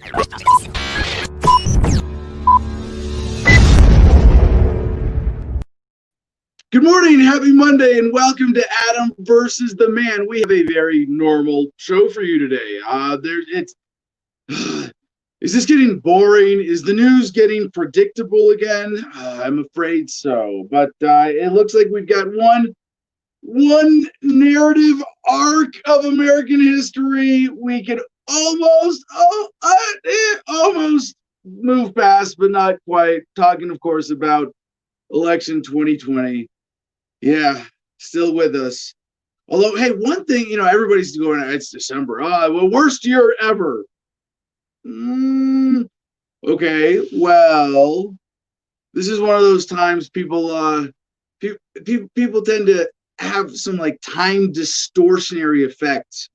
Good morning, happy Monday, and welcome to Adam versus the Man. We have a very normal show for you today. Is this getting boring? Is the news getting predictable again? I'm afraid so. But it looks like we've got one narrative arc of American history we could almost move past, but not quite. Talking, of course, about election 2020. Yeah, still with us. Although, hey, one thing, everybody's going, it's December. Well, worst year ever. Okay, well, this is one of those times people tend to have some like time distortionary effects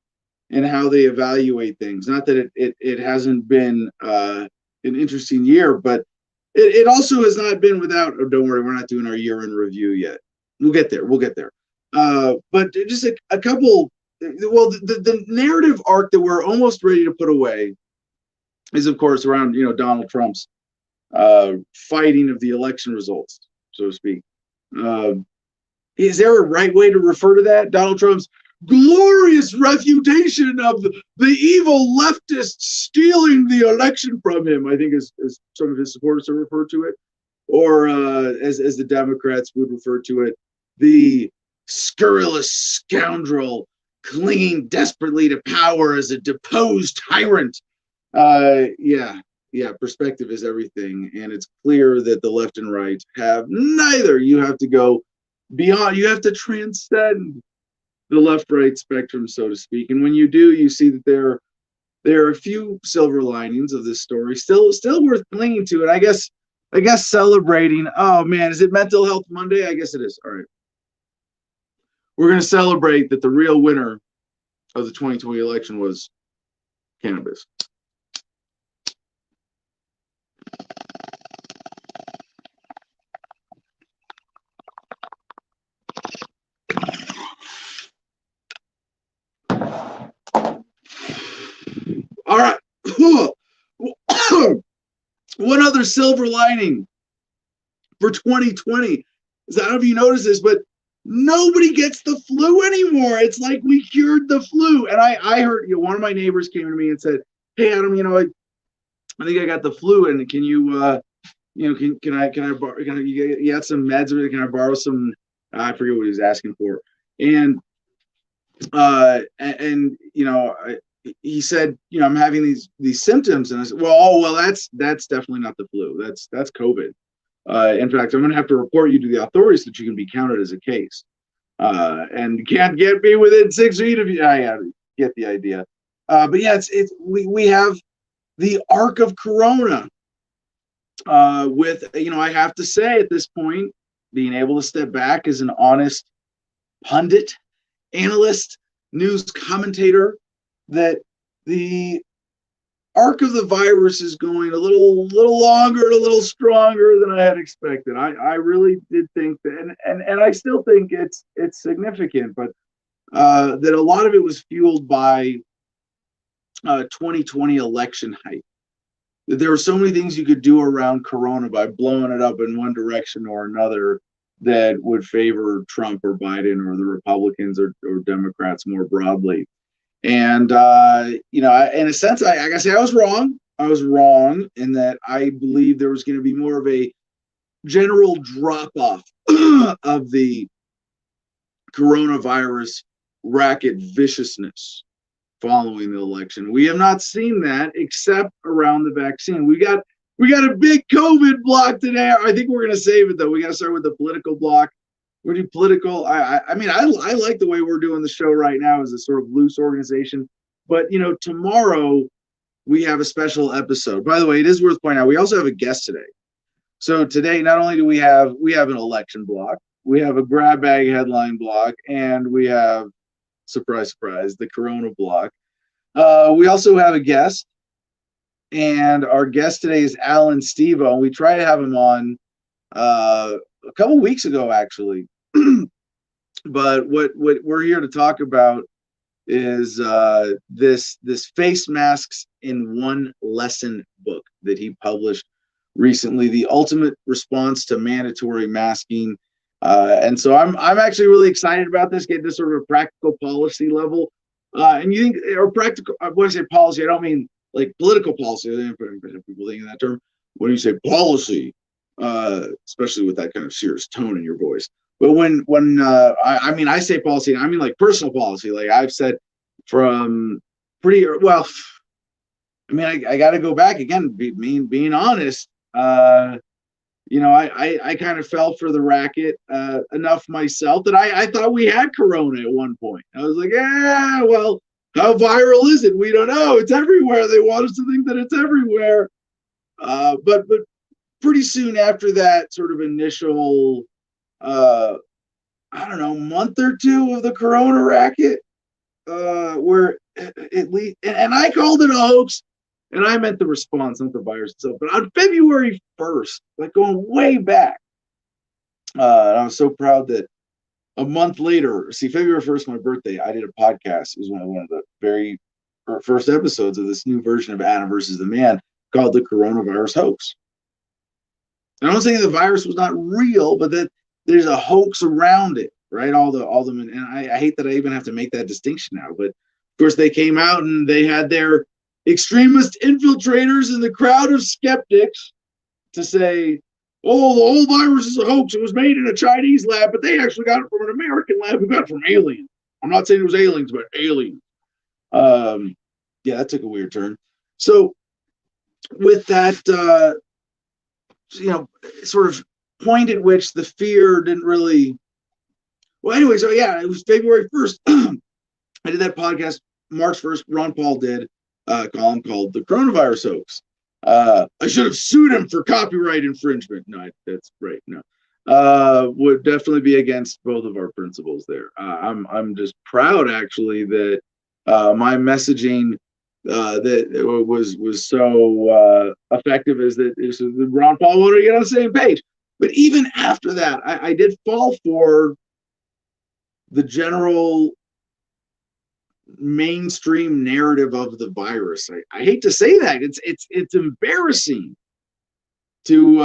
in how they evaluate things. Not that it hasn't been an interesting year, but it also has not been without. Oh, don't worry, we're not doing our year-end review yet. We'll get there. But just a couple. Well, the narrative arc that we're almost ready to put away is, of course, around Donald Trump's fighting of the election results, so to speak. Is there a right way to refer to that? Donald Trump's glorious refutation of the evil leftists stealing the election from him, I think, as some of his supporters have referred to it, or as the Democrats would refer to it, the scurrilous scoundrel clinging desperately to power as a deposed tyrant. Perspective is everything, and it's clear that the left and right have neither. You have to go beyond, you have to transcend the left-right spectrum, so to speak. And when you do, you see that there are a few silver linings of this story, still worth clinging to. And I guess celebrating. Oh man, is it Mental Health Monday? I guess it is. All right. We're going to celebrate that the real winner of the 2020 election was cannabis. All right. One other silver lining for 2020 is, I don't know if you noticed this, but nobody gets the flu anymore. It's like we cured the flu. And I heard, one of my neighbors came to me and said, "Hey, Adam, I think I got the flu, and can you, can I borrow? You got some meds? Or can I borrow some?" I forget what he was asking for, and he said, "I'm having these symptoms," and I said, "Well, that's definitely not the flu. That's COVID. In fact, I'm going to have to report you to the authorities that you can be counted as a case, and you can't get me within 6 feet of you." I get the idea, but yeah, we have the arc of Corona. With I have to say at this point, being able to step back as an honest pundit, analyst, news commentator, that the arc of the virus is going a little longer and a little stronger than I had expected. I really did think that, and I still think it's significant, but that a lot of it was fueled by 2020 election hype. That there were so many things you could do around Corona by blowing it up in one direction or another that would favor Trump or Biden or the Republicans or Democrats more broadly. And in a sense, I gotta say I was wrong. I was wrong in that I believe there was going to be more of a general drop off of the coronavirus racket viciousness following the election. We have not seen that except around the vaccine. We got a big COVID block today. I think we're going to save it though. We got to start with the political block. We're doing political. I like the way we're doing the show right now as a sort of loose organization. But tomorrow we have a special episode. By the way, it is worth pointing out we also have a guest today. So today, not only do we have an election block, we have a grab bag headline block, and we have, surprise, surprise, the Corona block. We also have a guest, and our guest today is Alan Stevo. We tried to have him on a couple weeks ago, actually. But what we're here to talk about is this face masks in one lesson book that he published recently, the ultimate response to mandatory masking. And so I'm actually really excited about this, getting to sort of a practical policy level. And you think, or practical, when I say policy, I don't mean like political policy. People think in that term. When you say policy, especially with that kind of serious tone in your voice. But when I mean I say policy, I mean like personal policy. Like I've said from pretty well. I mean I got to go back again. Being honest. You know, I kind of fell for the racket enough myself that I thought we had Corona at one point. I was like, yeah, well, how viral is it? We don't know. It's everywhere. They want us to think that it's everywhere. But pretty soon after that sort of initial, I don't know, month or two of the Corona racket, where at least, and I called it a hoax. And I meant the response, not the virus itself. But on February 1st, like going way back, I was so proud that a month later, see, February 1st, my birthday, I did a podcast. It was one of the very first episodes of this new version of Anna versus the Man called The Coronavirus Hoax. And I'm not saying the virus was not real, but that there's a hoax around it, right? All the and I hate that I even have to make that distinction now. But of course, they came out and they had their extremist infiltrators in the crowd of skeptics to say, oh, the whole virus is a hoax. It was made in a Chinese lab, but they actually got it from an American lab who got it from aliens. I'm not saying it was aliens, but aliens. Yeah, that took a weird turn. So with that, you know, sort of point at which the fear didn't really, well, anyway, so yeah, it was February 1st. I did that podcast. March 1st, Ron Paul did column called The Coronavirus Hoax. I should have sued him for copyright infringement. No, that's right. No, would definitely be against both of our principles there. I'm just proud actually that my messaging that was so effective is that Ron Paul wanted to get on the same page. But even after that, I did fall for the general mainstream narrative of the virus. I hate to say that. It's embarrassing to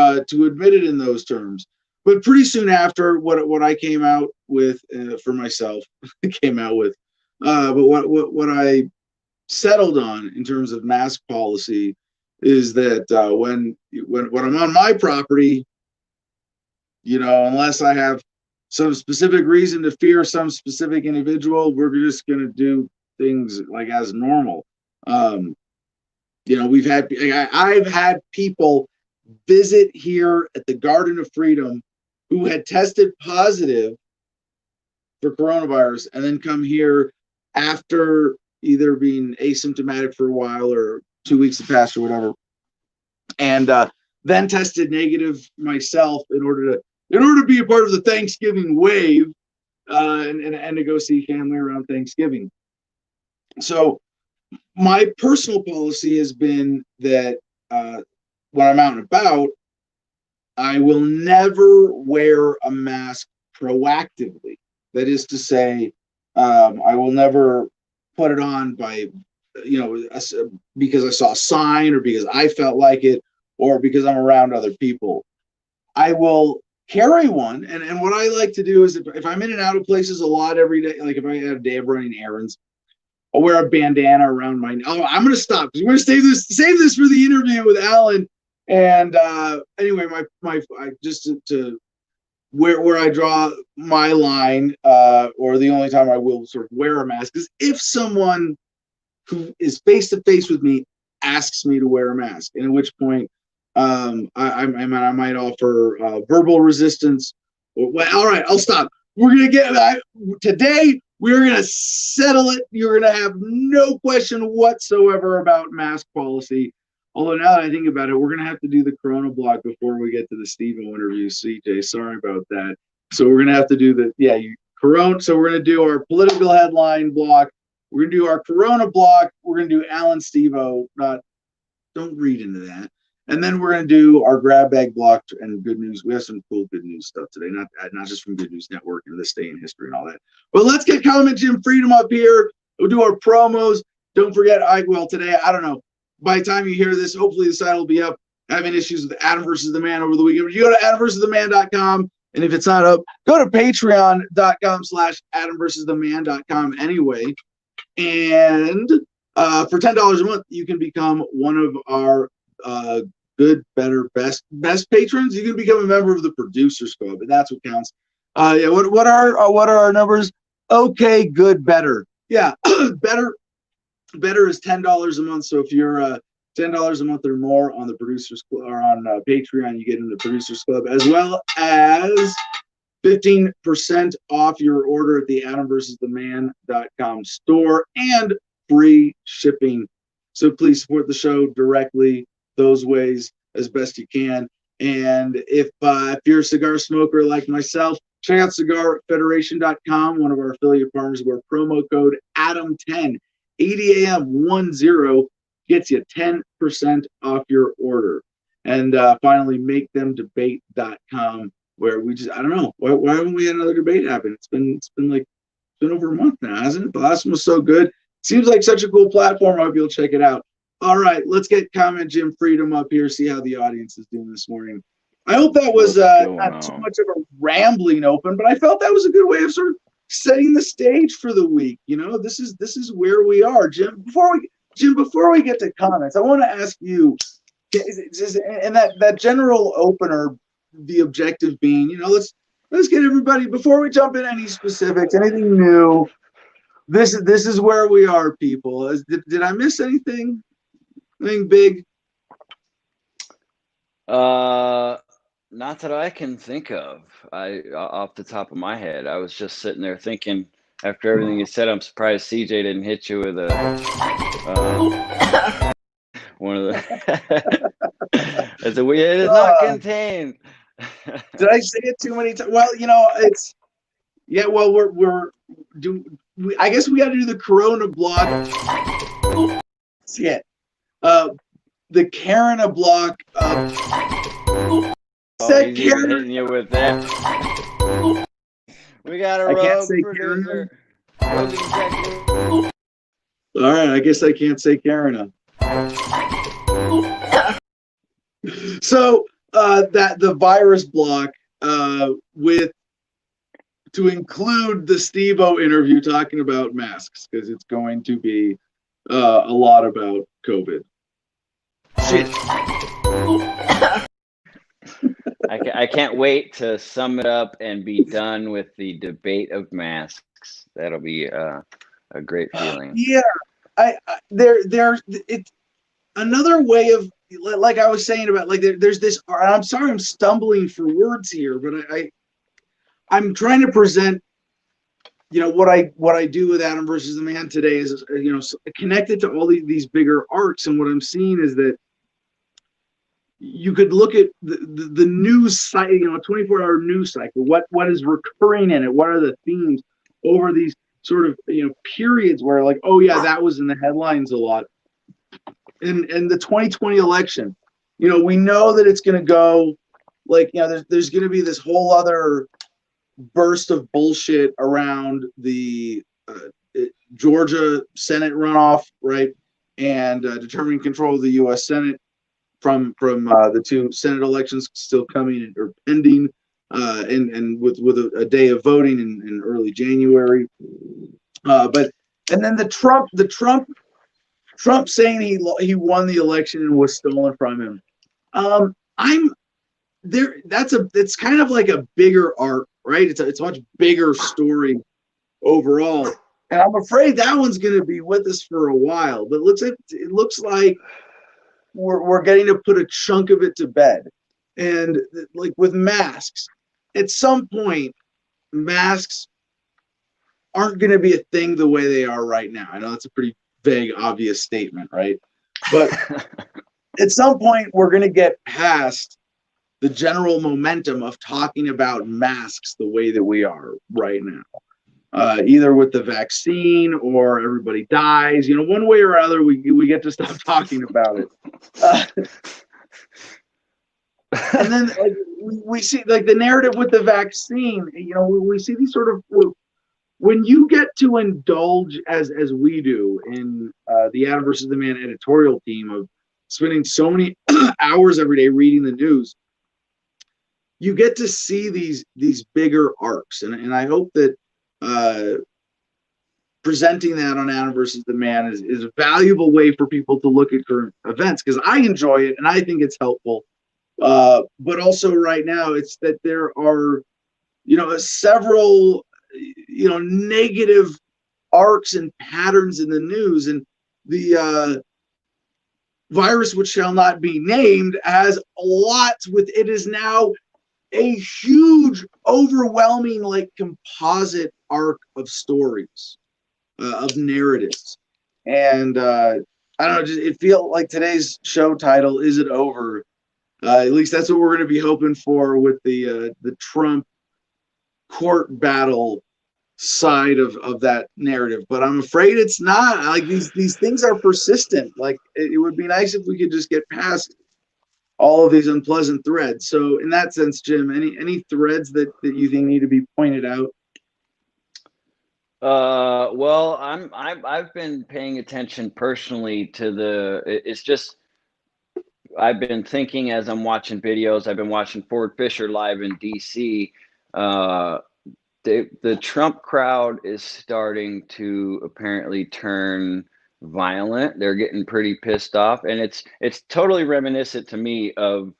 admit it in those terms. But pretty soon after, what I came out with for myself came out with, but what I settled on in terms of mask policy is that when I'm on my property, you know, unless I have some specific reason to fear some specific individual, we're just going to do things like as normal. You know, I've had people visit here at the Garden of Freedom who had tested positive for coronavirus and then come here after either being asymptomatic for a while or 2 weeks have passed or whatever, and then tested negative myself in order to be a part of the Thanksgiving wave and to go see family around Thanksgiving. So my personal policy has been that when I'm out and about, I will never wear a mask proactively. That is to say, I will never put it on by, you know, because I saw a sign or because I felt like it or because I'm around other people. I will carry one. And what I like to do is if I'm in and out of places a lot every day, like if I have a day of running errands, I'll wear a bandana around my. Oh, I'm going to stop because we're going to save this for the interview with Alan. And anyway, my just to where I draw my line, or the only time I will sort of wear a mask is if someone who is face to face with me asks me to wear a mask, and at which point I might offer verbal resistance. Or, well, all right, I'll stop. We're gonna get today. We're gonna settle it. You're gonna have no question whatsoever about mask policy. Although now that I think about it, we're going to have to do the Corona block before we get to the Steve-O interview, CJ. Sorry about that. So we're going to have to do Corona. So we're going to do our political headline block. We're going to do our Corona block. We're going to do Alan Steve-O. Don't read into that. And then we're going to do our grab bag block and good news. We have some cool good news stuff today, not just from Good News Network and This Day in History and all that. But let's get Common Jim Freedom up here. We'll do our promos. Don't forget, today, I don't know. By the time you hear this, hopefully the site will be up. Having issues with Adam versus the Man over the weekend. You go to AdamVersusTheMan.com, and if it's not up, go to Patreon.com/AdamVersusTheMan.com anyway. And for $10 a month, you can become one of our good, better, best patrons. You can become a member of the Producers Club, and that's what counts. What are our numbers? Okay, good, better. Yeah, better is $10 a month. So if you're $10 a month or more on the Producers Club or on Patreon, you get into the Producers Club, as well as 15% off your order at the AdamVersusTheMan.com store and free shipping. So please support the show directly those ways as best you can. And if you're a cigar smoker like myself, check out CigarFederation.com, one of our affiliate partners, where promo code ADAM10, ADAM10, gets you 10% off your order. And finally, MakeThemDebate.com, where we just, I don't know, why haven't we had another debate happen? It's been over a month now, hasn't it? The last one was so good. Seems like such a cool platform. I hope you'll check it out. All right, let's get Comment Jim Freedom up here, see how the audience is doing this morning. I hope that was not too much of a rambling open, but I felt that was a good way of sort of setting the stage for the week. You know, this is where we are, Jim. Before we get to comments, I want to ask you, and that general opener, the objective being, you know, let's get everybody, before we jump in any specifics, anything new. This is where we are, people. Did I miss anything? Anything big? Not that I can think of. Off the top of my head, I was just sitting there thinking, after everything you said, I'm surprised CJ didn't hit you with one of the. It is not contained. Did I say it too many times? Well, you know, it's Well, I guess we got to do the Corona block. Yeah. The Karena block. Said Karen hitting you with that. We got a rogue producer. All right, I guess I can't say Karena. So that the virus block to include the Steve-O interview talking about masks, because it's going to be a lot about COVID. Shit. I can't wait to sum it up and be done with the debate of masks. That'll be a great feeling. Yeah, it's another way of, like I was saying about, like there's this. I'm sorry, I'm stumbling for words here, but I'm trying to present, you know, what I do with Adam versus the Man today is, you know, connected to all these bigger arcs, and what I'm seeing is that you could look at the news cycle, you know, a 24-hour news cycle. What is recurring in it? What are the themes over these sort of, you know, periods where, like, oh yeah, that was in the headlines a lot. In the 2020 election, you know, we know that it's going to go, like, you know, there's going to be this whole other burst of bullshit around the Georgia Senate runoff, right, and determining control of the U.S. Senate from the two Senate elections still coming or pending, and with a day of voting in early January, and then the Trump saying he won the election and was stolen from him. I'm there. It's kind of like a bigger arc, right? It's a much bigger story overall, and I'm afraid that one's going to be with us for a while. But it looks like we're getting to put a chunk of it to bed. And like with masks, at some point, masks aren't going to be a thing the way they are right now. I know that's a pretty vague, obvious statement, right? But at some point, we're going to get past the general momentum of talking about masks the way that we are right now. Either with the vaccine or everybody dies, you know, one way or other, we get to stop talking about it. And then, like, we see, like, the narrative with the vaccine, you know, we see these sort of when you get to indulge as we do in the Adam versus the Man editorial team of spending so many hours every day reading the news, you get to see these bigger arcs, and I hope that presenting that on Adam versus the Man is a valuable way for people to look at current events, because I enjoy it and I think it's helpful. But also right now, it's that there are, several, negative arcs and patterns in the news, and the virus, which shall not be named, has a lot with it. Is now a huge, overwhelming, like composite arc of stories, of narratives, and I don't know. Just, it feels like today's show title, "Is It Over?" At least that's what we're going to be hoping for with the Trump court battle side of that narrative. But I'm afraid it's not. Like these things are persistent. Like it would be nice if we could just get past all of these unpleasant threads. So in that sense, Jim, any threads that you think need to be pointed out? Well, I've been paying attention personally to it's just, I've been thinking as I'm watching videos. I've been watching Ford Fisher live in DC. The Trump crowd is starting to apparently turn violent. They're getting pretty pissed off, and it's totally reminiscent to me of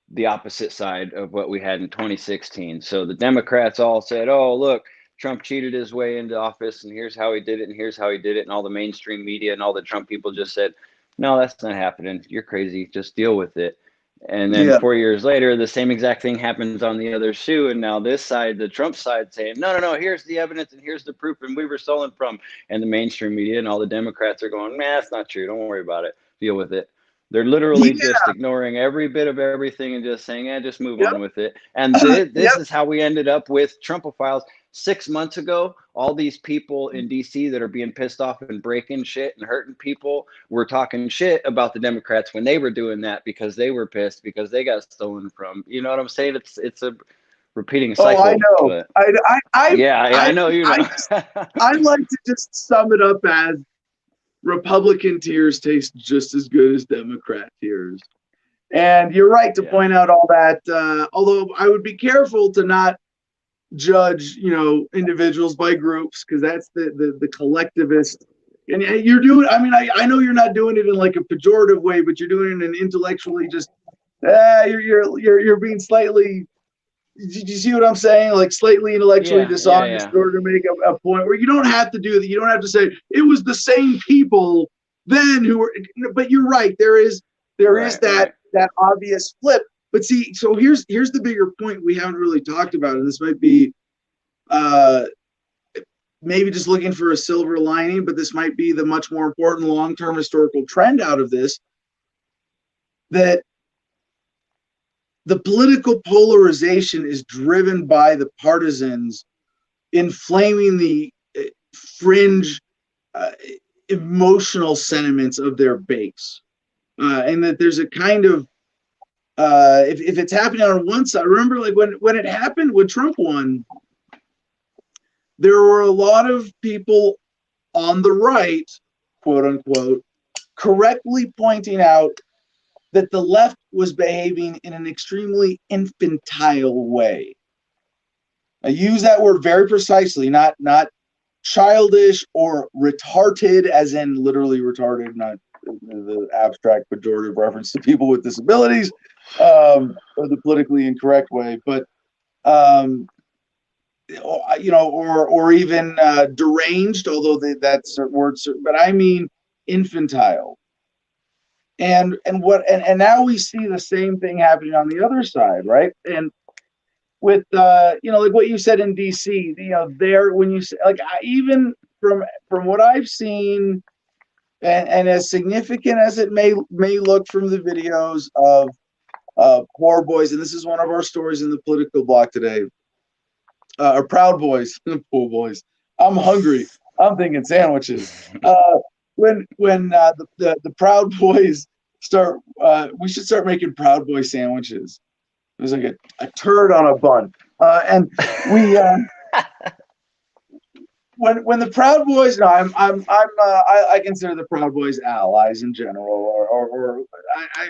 the opposite side of what we had in 2016. So the Democrats all said, "Oh, look, Trump cheated his way into office, and here's how he did it, and here's how he did it," and all the mainstream media and all the Trump people just said, "No, that's not happening. You're crazy. Just deal with it." And then Yeah. 4 years later, the same exact thing happens on the other shoe. And now this side, the Trump side, saying, no, no, no, here's the evidence and here's the proof, and we were stolen from. And the mainstream media and all the Democrats are going, man, that's not true. Don't worry about it. Deal with it. They're literally just ignoring every bit of everything and just saying, just move on with it. And this is how we ended up with Trumpophiles. 6 months ago, all these people in DC that are being pissed off and breaking shit and hurting people were talking shit about the Democrats when they were doing that because they were pissed because they got stolen from. You know what I'm saying? It's a repeating cycle. Oh, I know. I know you know. I like to just sum it up as Republican tears taste just as good as Democrat tears. And you're right to point out all that. Although I would be careful to not judge, individuals by groups, because that's the collectivist. And you're doing. I mean, I know you're not doing it in like a pejorative way, but you're doing it in an intellectually just. You're being slightly. Did you see what I'm saying? Like slightly intellectually dishonest in order to make a point where you don't have to do that. You don't have to say it was the same people then who were. But you're right. There is that obvious flip. But see, so here's the bigger point we haven't really talked about, and this might be maybe just looking for a silver lining, but this might be the much more important long-term historical trend out of this, that the political polarization is driven by the partisans inflaming the fringe emotional sentiments of their base, and that there's a kind of if it's happening on one side. Remember, like when it happened when Trump won, there were a lot of people on the right, quote unquote, correctly pointing out that the left was behaving in an extremely infantile way. I use that word very precisely, not childish or retarded, as in literally retarded, not the abstract pejorative reference to people with disabilities, or the politically incorrect way, but or even deranged, although that's words, but I mean infantile. And now we see the same thing happening on the other side, right? And with like what you said in DC, there when you say, like, even from what I've seen, and as significant as it may look from the videos of Poor Boys, and this is one of our stories in the political block today, or Proud Boys, Poor Boys. I'm hungry. I'm thinking sandwiches. When the Proud Boys start, we should start making Proud Boy sandwiches. There's like a turd on a bun, and we when the Proud Boys, no, I consider the Proud Boys allies in general, or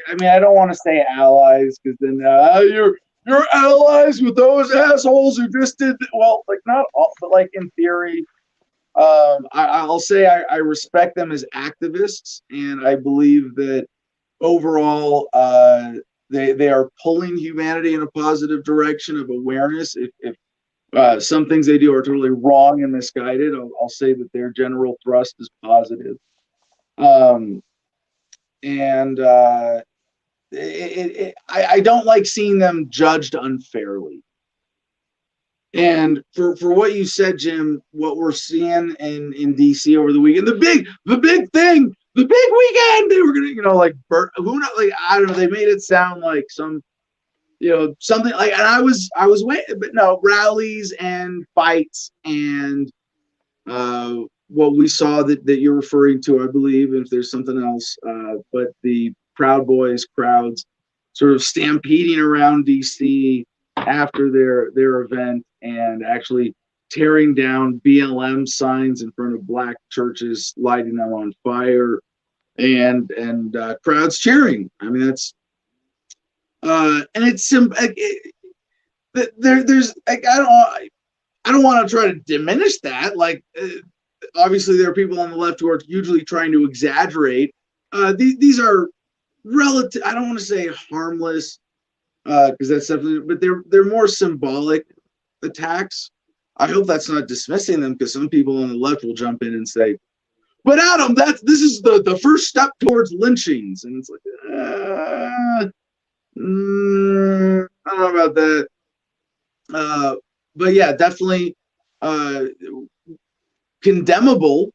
I mean, I don't want to say allies because then you're allies with those assholes who just did well, like not all, but like in theory, I'll say I respect them as activists, and I believe that overall, they are pulling humanity in a positive direction of awareness. If some things they do are totally wrong and misguided, I'll say that their general thrust is positive. And I don't like seeing them judged unfairly. And for what you said, Jim, what we're seeing in DC over the weekend, the big thing, the big weekend, they were gonna, like who not, like I don't know, they made it sound like some, something like, and I was waiting, but no, rallies and fights and what we saw that you're referring to, I believe, if there's something else, but the Proud Boys crowds sort of stampeding around DC after their event and actually tearing down BLM signs in front of black churches, lighting them on fire, and crowds cheering. I mean, that's and it's there's like, I don't want to try to diminish that. Like, obviously, there are people on the left who are usually trying to exaggerate. These are relative. I don't want to say harmless, because that's definitely, but they're more symbolic attacks. I hope that's not dismissing them, because some people on the left will jump in and say, "But Adam, this is the first step towards lynchings," and it's like, I don't know about that. But yeah, definitely condemnable,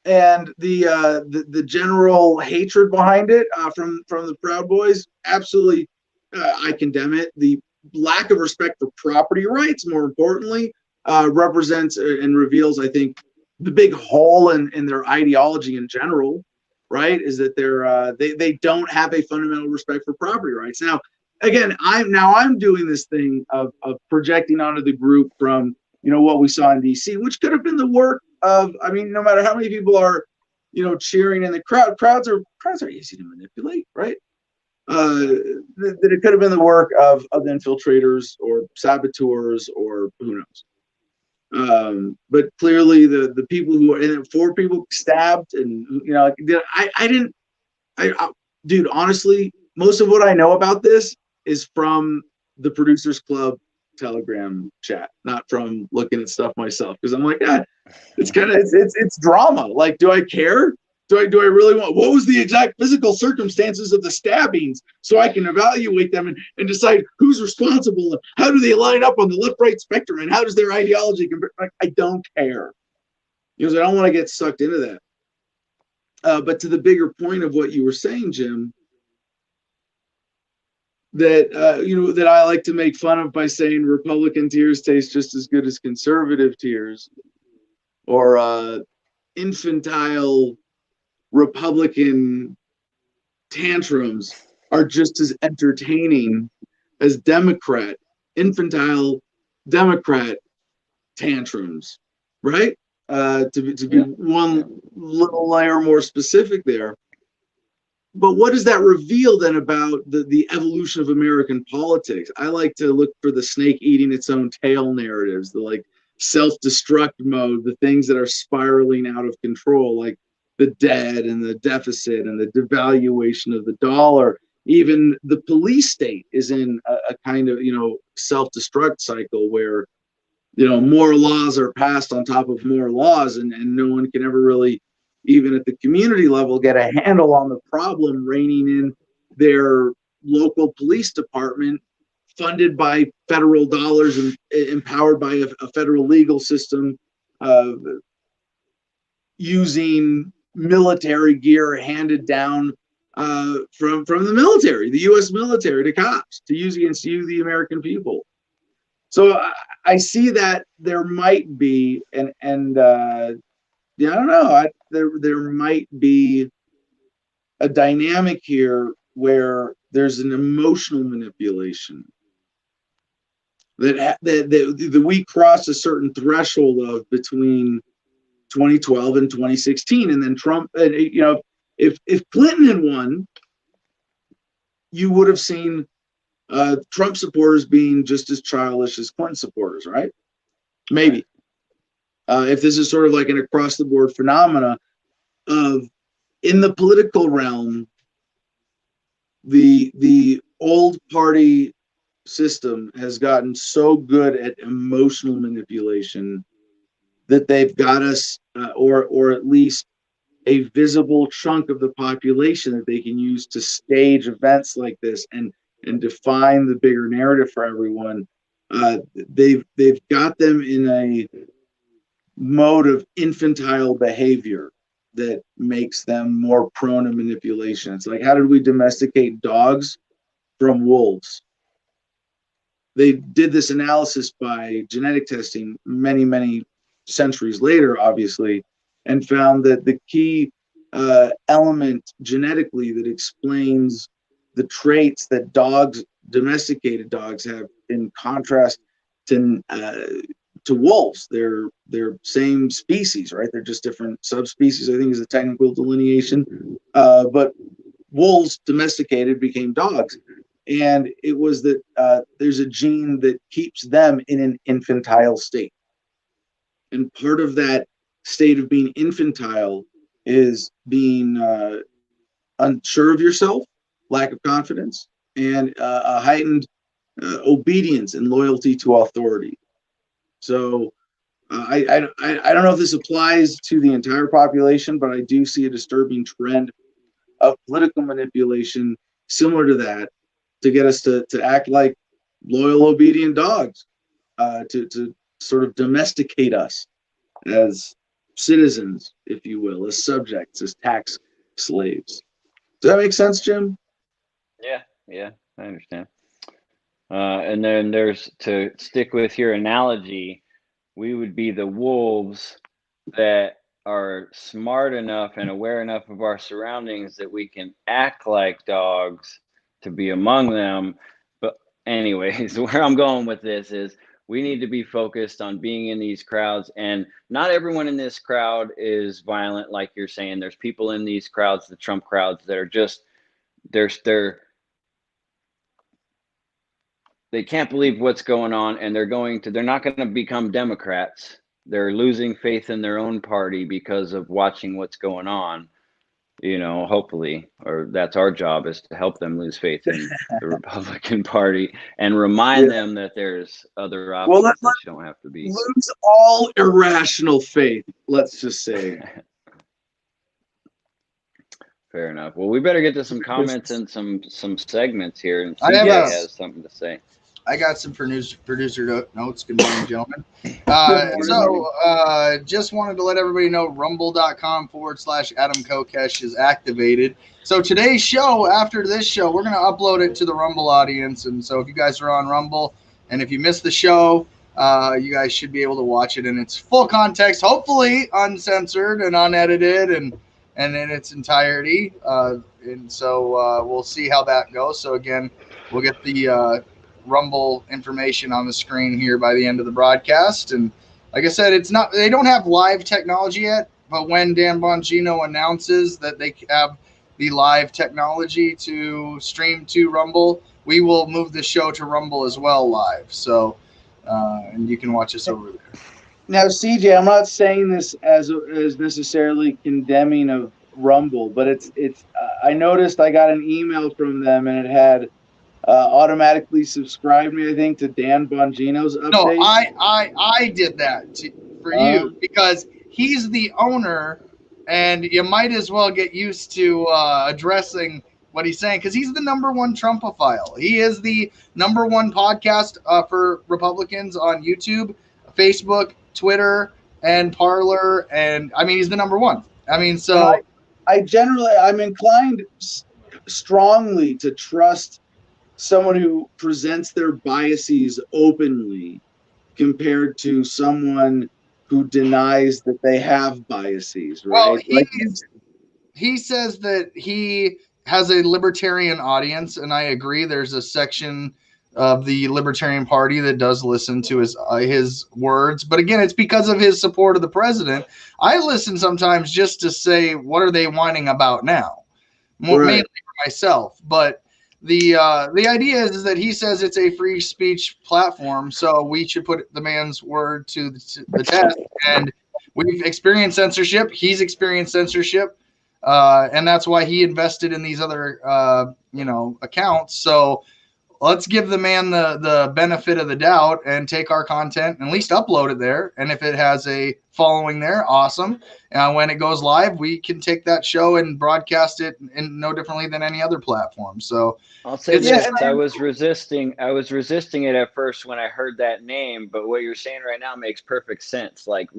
and the general hatred behind it from the Proud Boys, absolutely, I condemn it. The lack of respect for property rights, more importantly, represents and reveals, I think, the big hole in their ideology in general. Right, is that they don't have a fundamental respect for property rights. Now, again, I'm doing this thing of projecting onto the group from what we saw in DC, which could have been the work of, I mean, no matter how many people are cheering in the crowd, crowds are easy to manipulate, right? That it could have been the work of infiltrators or saboteurs or who knows. But clearly the people who are in it, 4 people stabbed, and dude, honestly, most of what I know about this is from the Producers Club Telegram chat, not from looking at stuff myself, because I'm like, it's kind of it's drama. Like, do I care? Do I really want, what was the exact physical circumstances of the stabbings, so I can evaluate them and decide who's responsible and how do they line up on the left-right spectrum and how does their ideology compare? Like, I don't care, because I don't want to get sucked into that. But to the bigger point of what you were saying, Jim, that that I like to make fun of by saying Republican tears taste just as good as conservative tears, or infantile Republican tantrums are just as entertaining as infantile Democrat tantrums, right? To be one little layer more specific there. But what does that reveal then about the evolution of American politics? I like to look for the snake eating its own tail narratives, the like self-destruct mode, the things that are spiraling out of control, like the debt and the deficit and the devaluation of the dollar. Even the police state is in a kind of self-destruct cycle where more laws are passed on top of more laws, and no one can ever really, even at the community level, get a handle on the problem reigning in their local police department, funded by federal dollars and empowered by a federal legal system, using military gear handed down from the military, the U.S. military, to cops to use against you, the American people. So I see that there might be, and I don't know, there might be a dynamic here where there's an emotional manipulation that we cross a certain threshold of between 2012 and 2016. And then Trump, if Clinton had won, you would have seen Trump supporters being just as childish as Clinton supporters, right? Maybe. If this is sort of like an across the board phenomena of, in the political realm, the old party system has gotten so good at emotional manipulation that they've got us, or at least a visible chunk of the population that they can use to stage events like this and define the bigger narrative for everyone. They've got them in a mode of infantile behavior that makes them more prone to manipulation. It's like, how did we domesticate dogs from wolves? They did this analysis by genetic testing many centuries later, obviously, and found that the key element genetically that explains the traits that domesticated dogs have, in contrast to wolves. They're same species, right? They're just different subspecies, I think is the technical delineation. But wolves domesticated became dogs. And it was that there's a gene that keeps them in an infantile state. And part of that state of being infantile is being unsure of yourself, lack of confidence, and a heightened obedience and loyalty to authority. So I don't know if this applies to the entire population, but I do see a disturbing trend of political manipulation similar to that, to get us to act like loyal, obedient dogs, to sort of domesticate us as citizens, if you will, as subjects, as tax slaves. Does that make sense, Jim? Yeah, I understand. And then there's, to stick with your analogy, we would be the wolves that are smart enough and aware enough of our surroundings that we can act like dogs to be among them. But anyways, where I'm going with this is we need to be focused on being in these crowds, and not everyone in this crowd is violent, like you're saying. There's people in these crowds, the Trump crowds, that are just they can't believe what's going on, and they're not going to become Democrats. They're losing faith in their own party because of watching what's going on, hopefully, or that's our job, is to help them lose faith in the Republican Party and remind them that there's other options. Well, that you don't have to be lose all irrational faith, let's just say. Fair enough. Well, we better get to some comments and some segments here, and CJ has something to say. I got some producer notes. Good morning, gentlemen. Just wanted to let everybody know rumble.com/Adam Kokesh is activated. So today's show, after this show, we're going to upload it to the Rumble audience. And so if you guys are on Rumble and if you missed the show, you guys should be able to watch it in its full context, hopefully uncensored and unedited and in its entirety. And so we'll see how that goes. So again, we'll get the Rumble information on the screen here by the end of the broadcast. And like I said, they don't have live technology yet, but when Dan Bongino announces that they have the live technology to stream to Rumble, we will move the show to Rumble as well live. So, and you can watch us over there. Now, CJ, I'm not saying this as necessarily condemning of Rumble, but it's. I noticed I got an email from them and it had automatically subscribed me, I think, to Dan Bongino's update. No, I did that for you because he's the owner, and you might as well get used to addressing what he's saying, because he's the #1 Trumpophile. He is the #1 podcast for Republicans on YouTube, Facebook, Twitter, and Parler, and I mean he's the #1. I mean, so I'm inclined strongly to trust someone who presents their biases openly compared to someone who denies that they have biases, right? Well, he says that he has a libertarian audience, and I agree. There's a section of the Libertarian Party that does listen to his words. But again, it's because of his support of the president. I listen sometimes just to say, what are they whining about now? Mainly for myself. But the idea is that he says it's a free speech platform, so we should put the man's word to the test. And we've experienced censorship. He's experienced censorship. And that's why he invested in these other, accounts. So let's give the man the benefit of the doubt and take our content and at least upload it there. And if it has a following there, awesome. When it goes live, we can take that show and broadcast it in no differently than any other platform. So I'll say this: I was resisting it at first when I heard that name, but what you're saying right now makes perfect sense. Like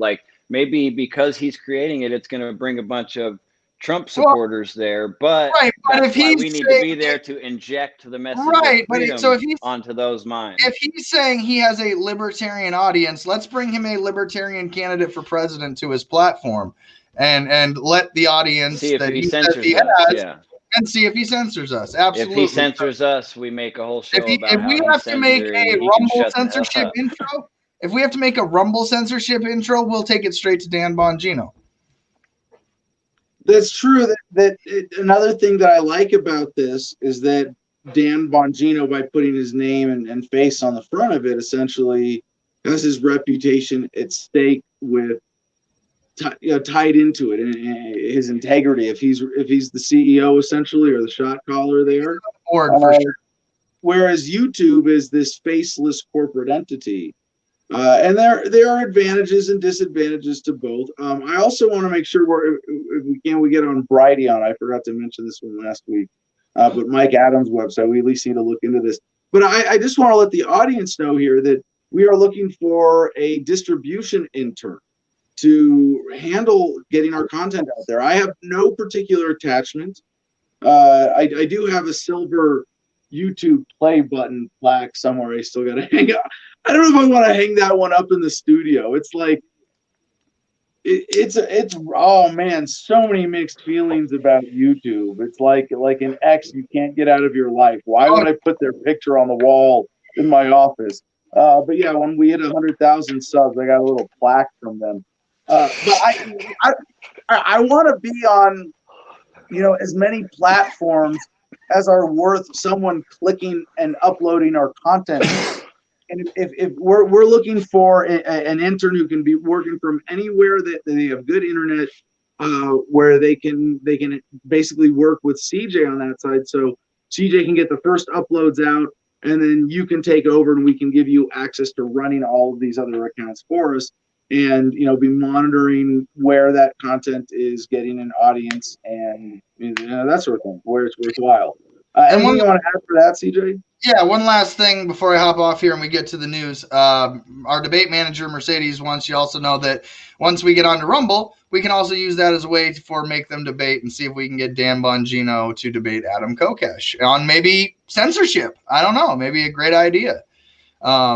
maybe because he's creating it, it's going to bring a bunch of Trump supporters there, but if we need to be there to inject the message onto those minds. If he's saying he has a libertarian audience, let's bring him a libertarian candidate for president to his platform, and let the audience see if he censors us. And see if he censors us. Absolutely. If he censors us, we make a whole show about if we have to make a Rumble censorship intro, we'll take it straight to Dan Bongino. That's true. That another thing that I like about this is that Dan Bongino, by putting his name and face on the front of it, essentially has his reputation at stake with tied into it, and his integrity. If he's the CEO essentially, or the shot caller there, for sure. Whereas YouTube is this faceless corporate entity. And there are advantages and disadvantages to both. I also want to make sure if we get on Brighteon. I forgot to mention this one last week, but Mike Adams' website, we at least need to look into this. But I just want to let the audience know here that we are looking for a distribution intern to handle getting our content out there. I have no particular attachment. I do have a silver YouTube play button plaque somewhere. I still got to hang up. I don't know if I want to hang that one up in the studio. It's like, it's oh man, so many mixed feelings about YouTube. It's like an ex you can't get out of your life. Why would I put their picture on the wall in my office? But yeah, when we hit 100,000 subs, I got a little plaque from them. But I want to be on, as many platforms as are worth someone clicking and uploading our content. And if we're looking for an intern who can be working from anywhere that they have good internet, where they can basically work with CJ on that side, so CJ can get the first uploads out, and then you can take over, and we can give you access to running all of these other accounts for us, and be monitoring where that content is getting an audience, and that sort of thing, where it's worthwhile. Anything you want to add for that, CJ? Yeah, one last thing before I hop off here and we get to the news. Our debate manager, Mercedes, wants you also know that once we get onto Rumble, we can also use that as a way for make them debate and see if we can get Dan Bongino to debate Adam Kokesh on maybe censorship. I don't know. Maybe a great idea.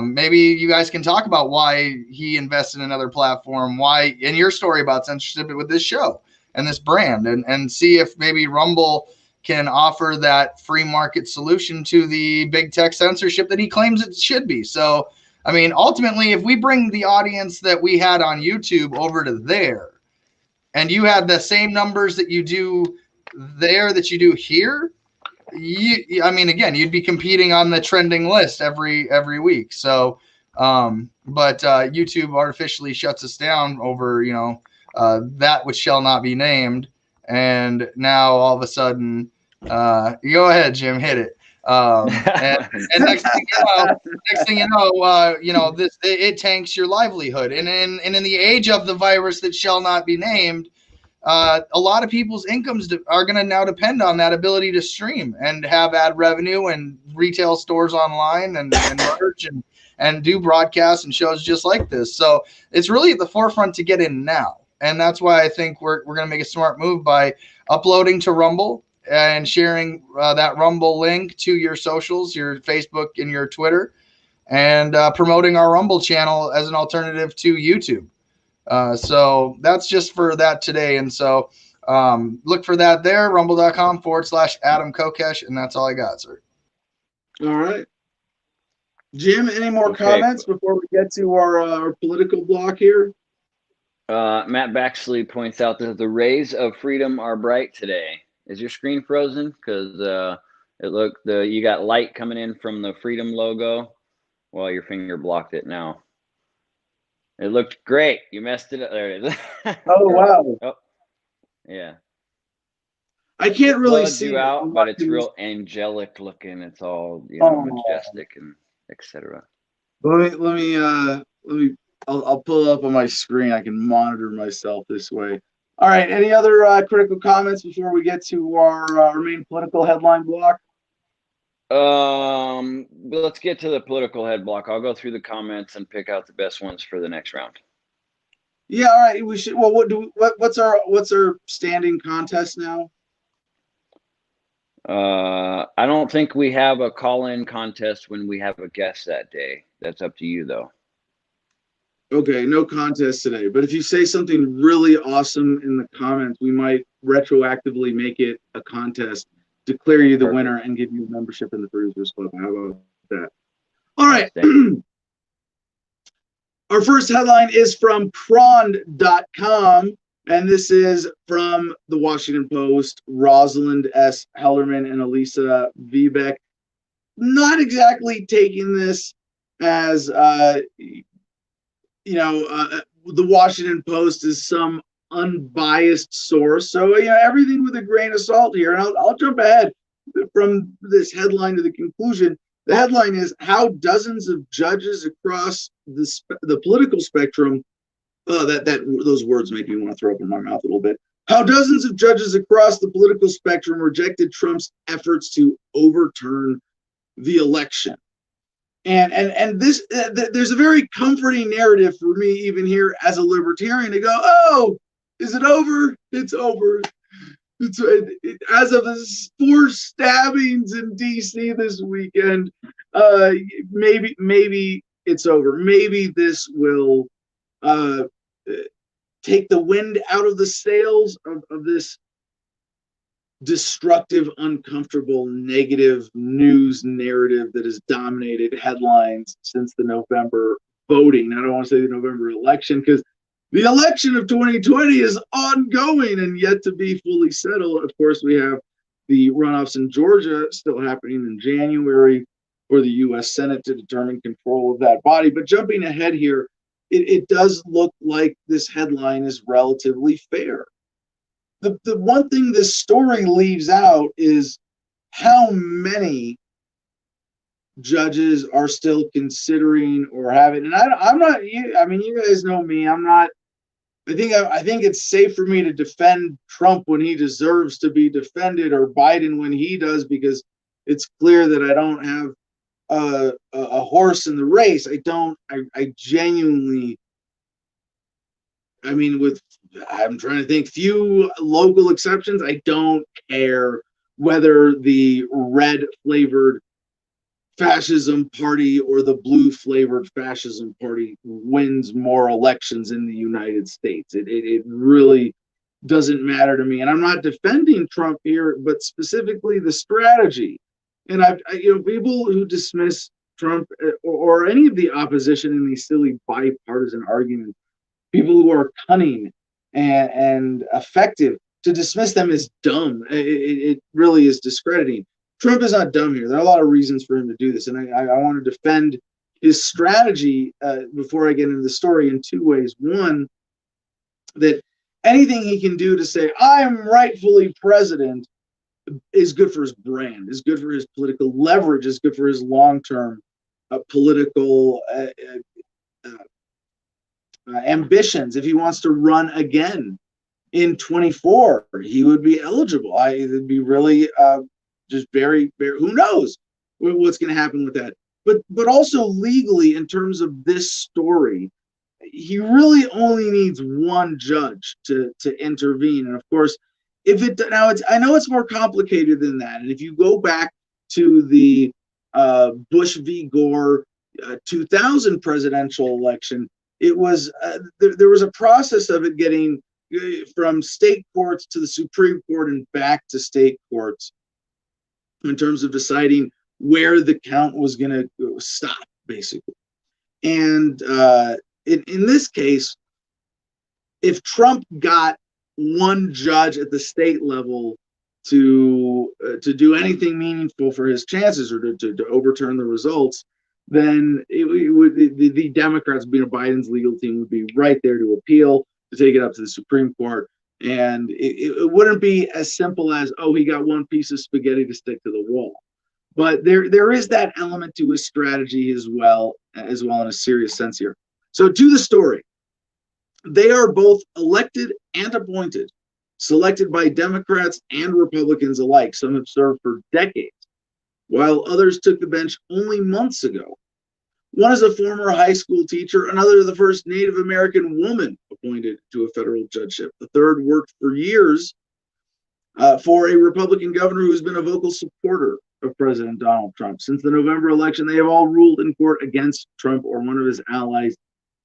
Maybe you guys can talk about why he invested in another platform, why in your story about censorship with this show and this brand, and see if maybe Rumble can offer that free market solution to the big tech censorship that he claims it should be. So, I mean, ultimately, if we bring the audience that we had on YouTube over to there, and you had the same numbers that you do there that you do here, again, you'd be competing on the trending list every week. So, but YouTube artificially shuts us down over, that which shall not be named. And now all of a sudden, go ahead, Jim, hit it. And next thing you know, this it tanks your livelihood. And in the age of the virus that shall not be named, a lot of people's incomes are going to now depend on that ability to stream and have ad revenue and retail stores online and merch and do broadcasts and shows just like this. So it's really at the forefront to get in now. And that's why I think we're going to make a smart move by uploading to Rumble and sharing that Rumble link to your socials, your Facebook and your Twitter, and promoting our Rumble channel as an alternative to YouTube. So that's just for that today. And so look for that there, rumble.com/Adam Kokesh. And that's all I got, sir. All right. Jim, any more Okay. comments before we get to our political block here? Matt Baxley points out that the rays of freedom are bright today. Is your screen frozen? Because you got light coming in from the freedom logo. Well, your finger blocked it now. It looked great. You messed it up. There it is. Oh, wow. Oh, yeah. I can't really Bloods see you it. out, but it's real angelic looking. It's all majestic and etc. Let me I'll pull it up on my screen. I can monitor myself this way. All right. Any other critical comments before we get to our main political headline block? Let's get to the political head block. I'll go through the comments and pick out the best ones for the next round. Yeah, all right. We should. Well, what's our standing contest now? I don't think we have a call-in contest when we have a guest that day. That's up to you, though. Okay, no contest today. But if you say something really awesome in the comments, we might retroactively make it a contest, declare you the winner, and give you membership in the Producers Club. How about that? All right. Our first headline is from Prond.com, and this is from the Washington Post. Rosalind S. Hellerman and Elisa Viebeck. Not exactly taking this as, the Washington Post is some unbiased source. So, everything with a grain of salt here. And I'll jump ahead from this headline to the conclusion. The headline is how dozens of judges across the political spectrum, those words make me want to throw up in my mouth a little bit. How dozens of judges across the political spectrum rejected Trump's efforts to overturn the election. And this there's a very comforting narrative for me even here as a libertarian to go, oh, is it over? It's over. As of the 4 stabbings in DC this weekend, maybe it's over. Maybe this will take the wind out of the sails of this destructive, uncomfortable, negative news narrative that has dominated headlines since the November voting. I don't want to say the November election, because the election of 2020 is ongoing and yet to be fully settled. Of course, we have the runoffs in Georgia still happening in January for the U.S. Senate to determine control of that body. But jumping ahead here, it does look like this headline is relatively fair. The one thing this story leaves out is how many judges are still considering or have it. And I'm not, I mean, you guys know me. I'm not, I think it's safe for me to defend Trump when he deserves to be defended, or Biden when he does, because it's clear that I don't have a horse in the race. I genuinely, I mean, I'm trying to think, few local exceptions, I don't care whether the red flavored fascism party or the blue flavored fascism party wins more elections in the United States. It really doesn't matter to me. And I'm not defending Trump here, but specifically the strategy. And people who dismiss Trump or any of the opposition in these silly bipartisan arguments, people who are cunning and effective, to dismiss them as dumb, it really is discrediting. Trump is not dumb here. There are a lot of reasons for him to do this, and I want to defend his strategy before I get into the story in 2 ways. One, that anything he can do to say, I'm rightfully president, is good for his brand, is good for his political leverage, is good for his long-term political ambitions. If he wants to run again in 24, he would be eligible. It'd be really just very, very, who knows what's going to happen with that. But also legally, in terms of this story, he really only needs one judge to intervene. And of course, I know it's more complicated than that. And if you go back to the Bush v. Gore 2000 presidential election, it was there was a process of it getting from state courts to the Supreme Court and back to state courts in terms of deciding where the count was going to stop. basically. And in this case, if Trump got one judge at the state level to do anything meaningful for his chances, or to overturn the results, then it would, the Democrats, being Biden's legal team, would be right there to appeal, to take it up to the Supreme Court. And it wouldn't be as simple as, oh, he got one piece of spaghetti to stick to the wall. But there is that element to his strategy as well in a serious sense here. So to the story, they are both elected and appointed, selected by Democrats and Republicans alike. Some have served for decades, while others took the bench only months ago. One is a former high school teacher, another the first Native American woman appointed to a federal judgeship. The third worked for years for a Republican governor who's been a vocal supporter of President Donald Trump. Since the November election, they have all ruled in court against Trump or one of his allies,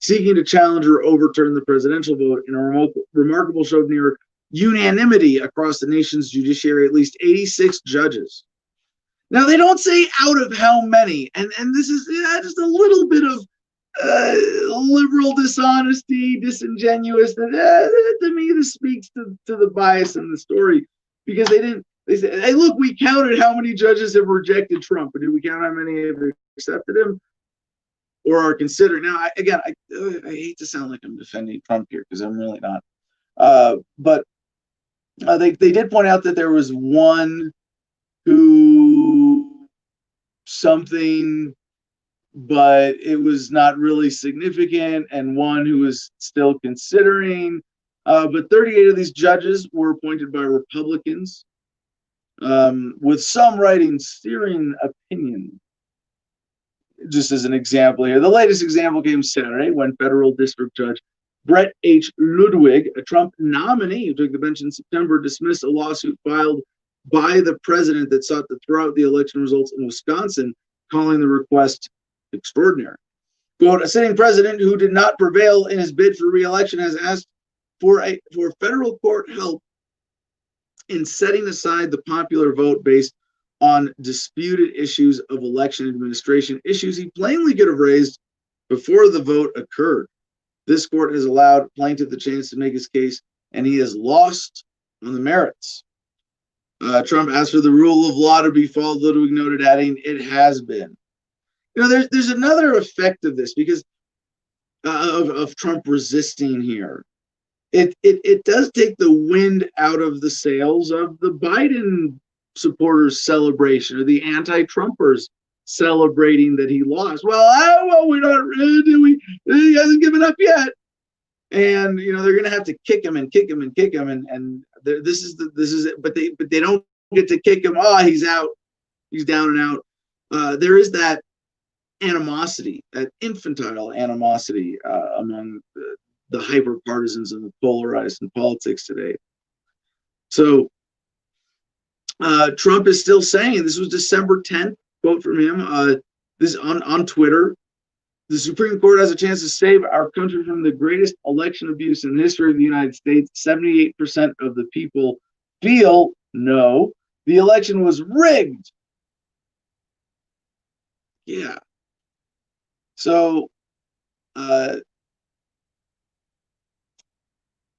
seeking to challenge or overturn the presidential vote in a remarkable show of near unanimity across the nation's judiciary. At least 86 judges. Now, they don't say out of how many, and this is just a little bit of liberal dishonesty, disingenuous. To me, this speaks to the bias in the story, because they said, hey, look, we counted how many judges have rejected Trump, but did we count how many have accepted him or are considered? Now, I hate to sound like I'm defending Trump here, because I'm really not. But they did point out that there was one who something, but it was not really significant, and one who was still considering. But 38 of these judges were appointed by Republicans, with some writing steering opinion. Just as an example here, the latest example came Saturday when federal district judge Brett H. Ludwig, a Trump nominee who took the bench in September, dismissed a lawsuit filed by the president that sought to throw out the election results in Wisconsin, calling the request extraordinary. Quote, a sitting president who did not prevail in his bid for re-election has asked for federal court help in setting aside the popular vote based on disputed issues of election administration, issues he plainly could have raised before the vote occurred. This court has allowed plaintiff the chance to make his case, and he has lost on the merits. Trump asked for the rule of law to be followed, Ludwig noted, adding, it has been. You know, there's another effect of this, because of Trump resisting here. It does take the wind out of the sails of the Biden supporters' celebration, or the anti-Trumpers celebrating that he lost. Well, we're not really, he hasn't given up yet. And you know, they're gonna have to kick him and kick him and kick him, and this is it. But they don't get to kick him. Oh, he's out, he's down and out. There is that animosity, that infantile animosity among the hyper partisans and the polarized in politics today. So Trump is still saying, this was December 10th, quote from him, this on Twitter, the Supreme Court has a chance to save our country from the greatest election abuse in the history of the United States. 78% of the people feel no, the election was rigged. Yeah. So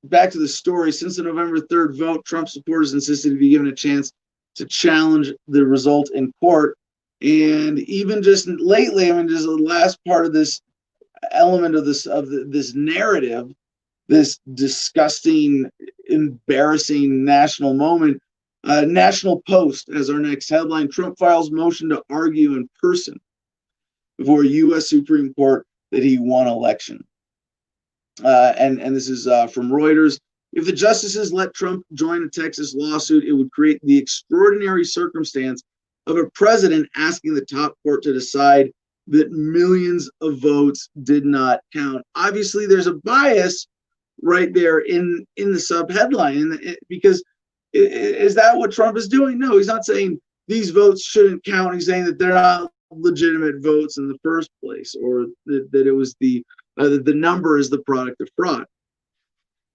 back to the story. Since the November 3rd vote, Trump supporters insisted he be given a chance to challenge the result in court. And even just lately, I mean, just the last part of this element of this narrative, this disgusting, embarrassing national moment. National Post as our next headline: Trump files motion to argue in person before U.S. Supreme Court that he won election. And this is from Reuters. If the justices let Trump join a Texas lawsuit, it would create the extraordinary circumstance of a president asking the top court to decide that millions of votes did not count. Obviously, there's a bias right there in the sub-headline, because is that what Trump is doing? No, he's not saying these votes shouldn't count. He's saying that they're not legitimate votes in the first place, or that it was the number is the product of fraud.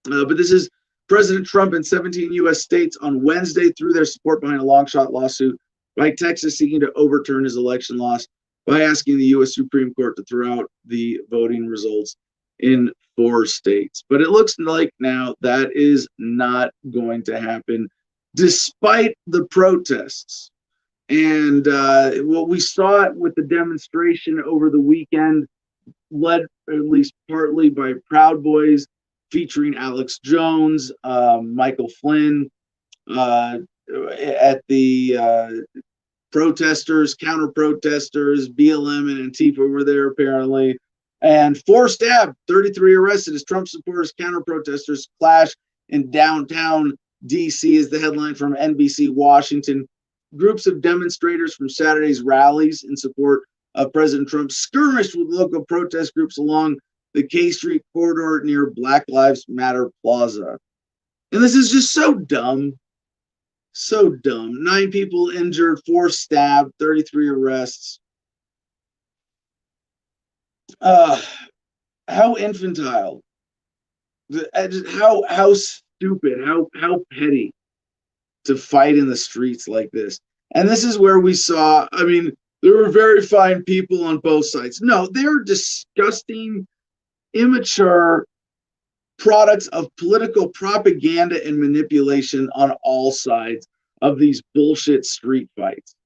But this is President Trump and 17 U.S. states on Wednesday threw their support behind a long shot lawsuit by Texas seeking to overturn his election loss by asking the U.S. Supreme Court to throw out the voting results in 4 states. But it looks like now that is not going to happen, despite the protests. And what we saw with the demonstration over the weekend, led at least partly by Proud Boys, featuring Alex Jones, Michael Flynn, at the protesters, counter protesters, BLM and Antifa were there apparently. And 4 stabbed, 33 arrested as Trump supporters, counter protesters clash in downtown DC is the headline from NBC Washington. Groups of demonstrators from Saturday's rallies in support of President Trump skirmished with local protest groups along the K Street corridor near Black Lives Matter Plaza. And this is just so dumb. So dumb. 9 people injured, 4 stabbed, 33 arrests. How infantile. How stupid, how petty to fight in the streets like this. And this is where we saw, I mean, there were very fine people on both sides. No, they're disgusting, immature products of political propaganda and manipulation on all sides of these bullshit street fights.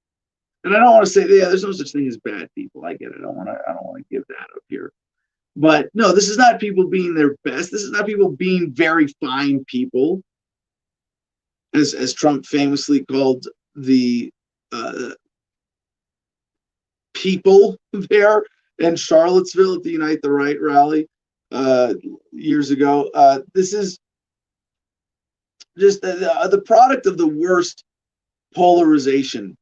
And I don't want to say, yeah, there's no such thing as bad people. I get it. I don't want to give that up here. But no, this is not people being their best. This is not people being very fine people, as Trump famously called the people there in Charlottesville at the Unite the Right rally years ago. This is just the product of the worst polarization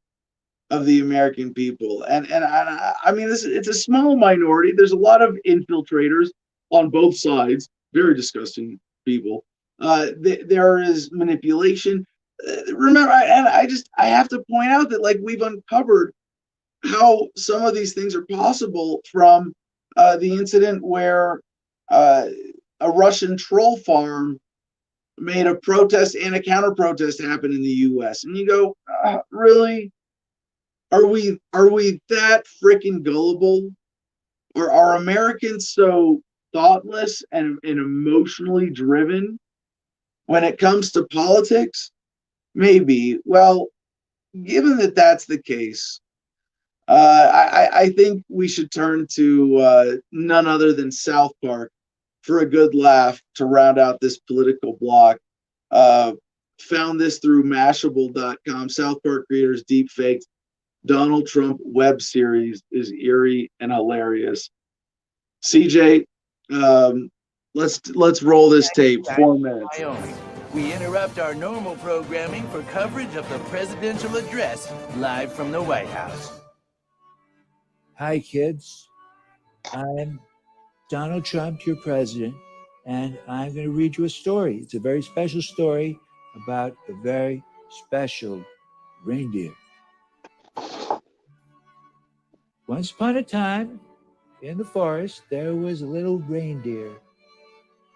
of the American people. And I mean, it's a small minority. There's a lot of infiltrators on both sides, very disgusting people. There is manipulation. Remember, and I have to point out that, like, we've uncovered how some of these things are possible from the incident where a Russian troll farm made a protest and a counter protest happen in the U.S. And you go, really? Are we that freaking gullible? Or are Americans so thoughtless and emotionally driven when it comes to politics? Maybe. Well, given that that's the case, I think we should turn to none other than South Park for a good laugh to round out this political block. Found this through Mashable.com. South Park creators deepfaked Donald Trump web series is eerie and hilarious. CJ, let's roll this tape. 4 minutes. We interrupt our normal programming for coverage of the presidential address live from the White House. Hi, kids. I'm Donald Trump, your president, and I'm going to read you a story. It's a very special story about a very special reindeer. Once upon a time, in the forest, there was a little reindeer.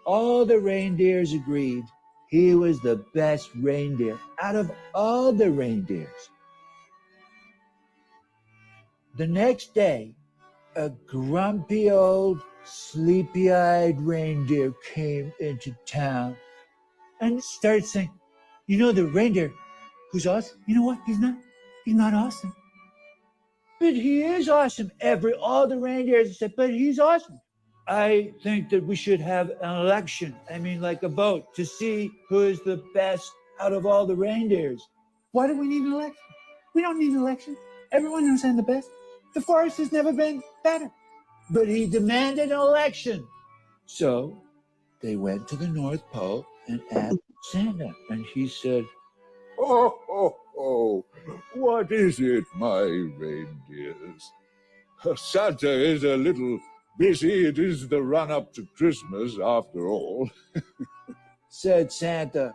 All the reindeers agreed he was the best reindeer out of all the reindeers. The next day, a grumpy old sleepy-eyed reindeer came into town and started saying, you know, the reindeer who's awesome, you know what? He's not awesome. But he is awesome. All the reindeers said, but he's awesome. I think that we should have an election. I mean, like a vote to see who is the best out of all the reindeers. Why do we need an election? We don't need an election. Everyone knows I'm the best. The forest has never been better. But he demanded an election. So they went to the North Pole and asked Santa. And he said, Ho, ho, ho. What is it, my reindeers? Santa is a little busy. It is the run-up to Christmas, after all. said Santa.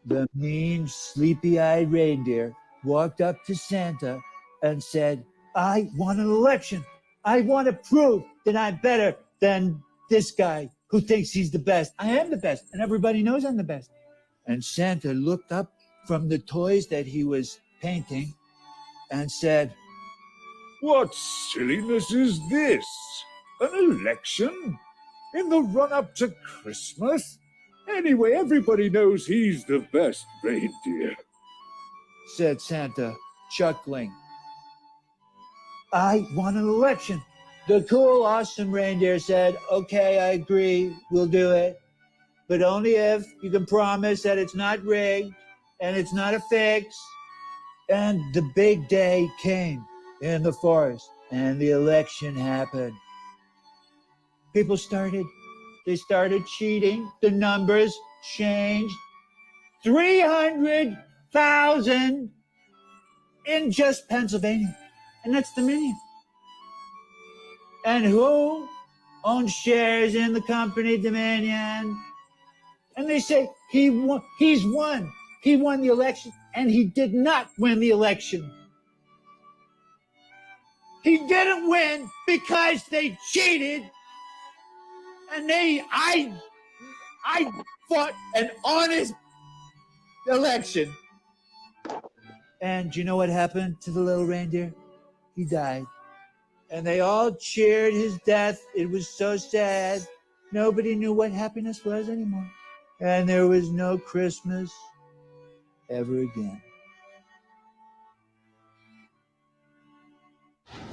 The mean, sleepy-eyed reindeer walked up to Santa and said, I want an election. I want to prove that I'm better than this guy who thinks he's the best. I am the best, and everybody knows I'm the best. And Santa looked up from the toys that he was painting and said, What silliness is this? An election? In the run-up to Christmas? Anyway, everybody knows he's the best reindeer, said Santa, chuckling. I want an election. The cool, awesome reindeer said, okay, I agree, we'll do it. But only if you can promise that it's not rigged and it's not a fix. And the big day came in the forest and the election happened. People started cheating. The numbers changed. 300,000 in just Pennsylvania. And that's Dominion. And who owns shares in the company Dominion? And they say he won. He's won. He won the election, and he did not win the election. He didn't win because they cheated, and I fought an honest election. And do you know what happened to the little reindeer? He died. And they all cheered his death. It was so sad. Nobody knew what happiness was anymore. And there was no Christmas ever again.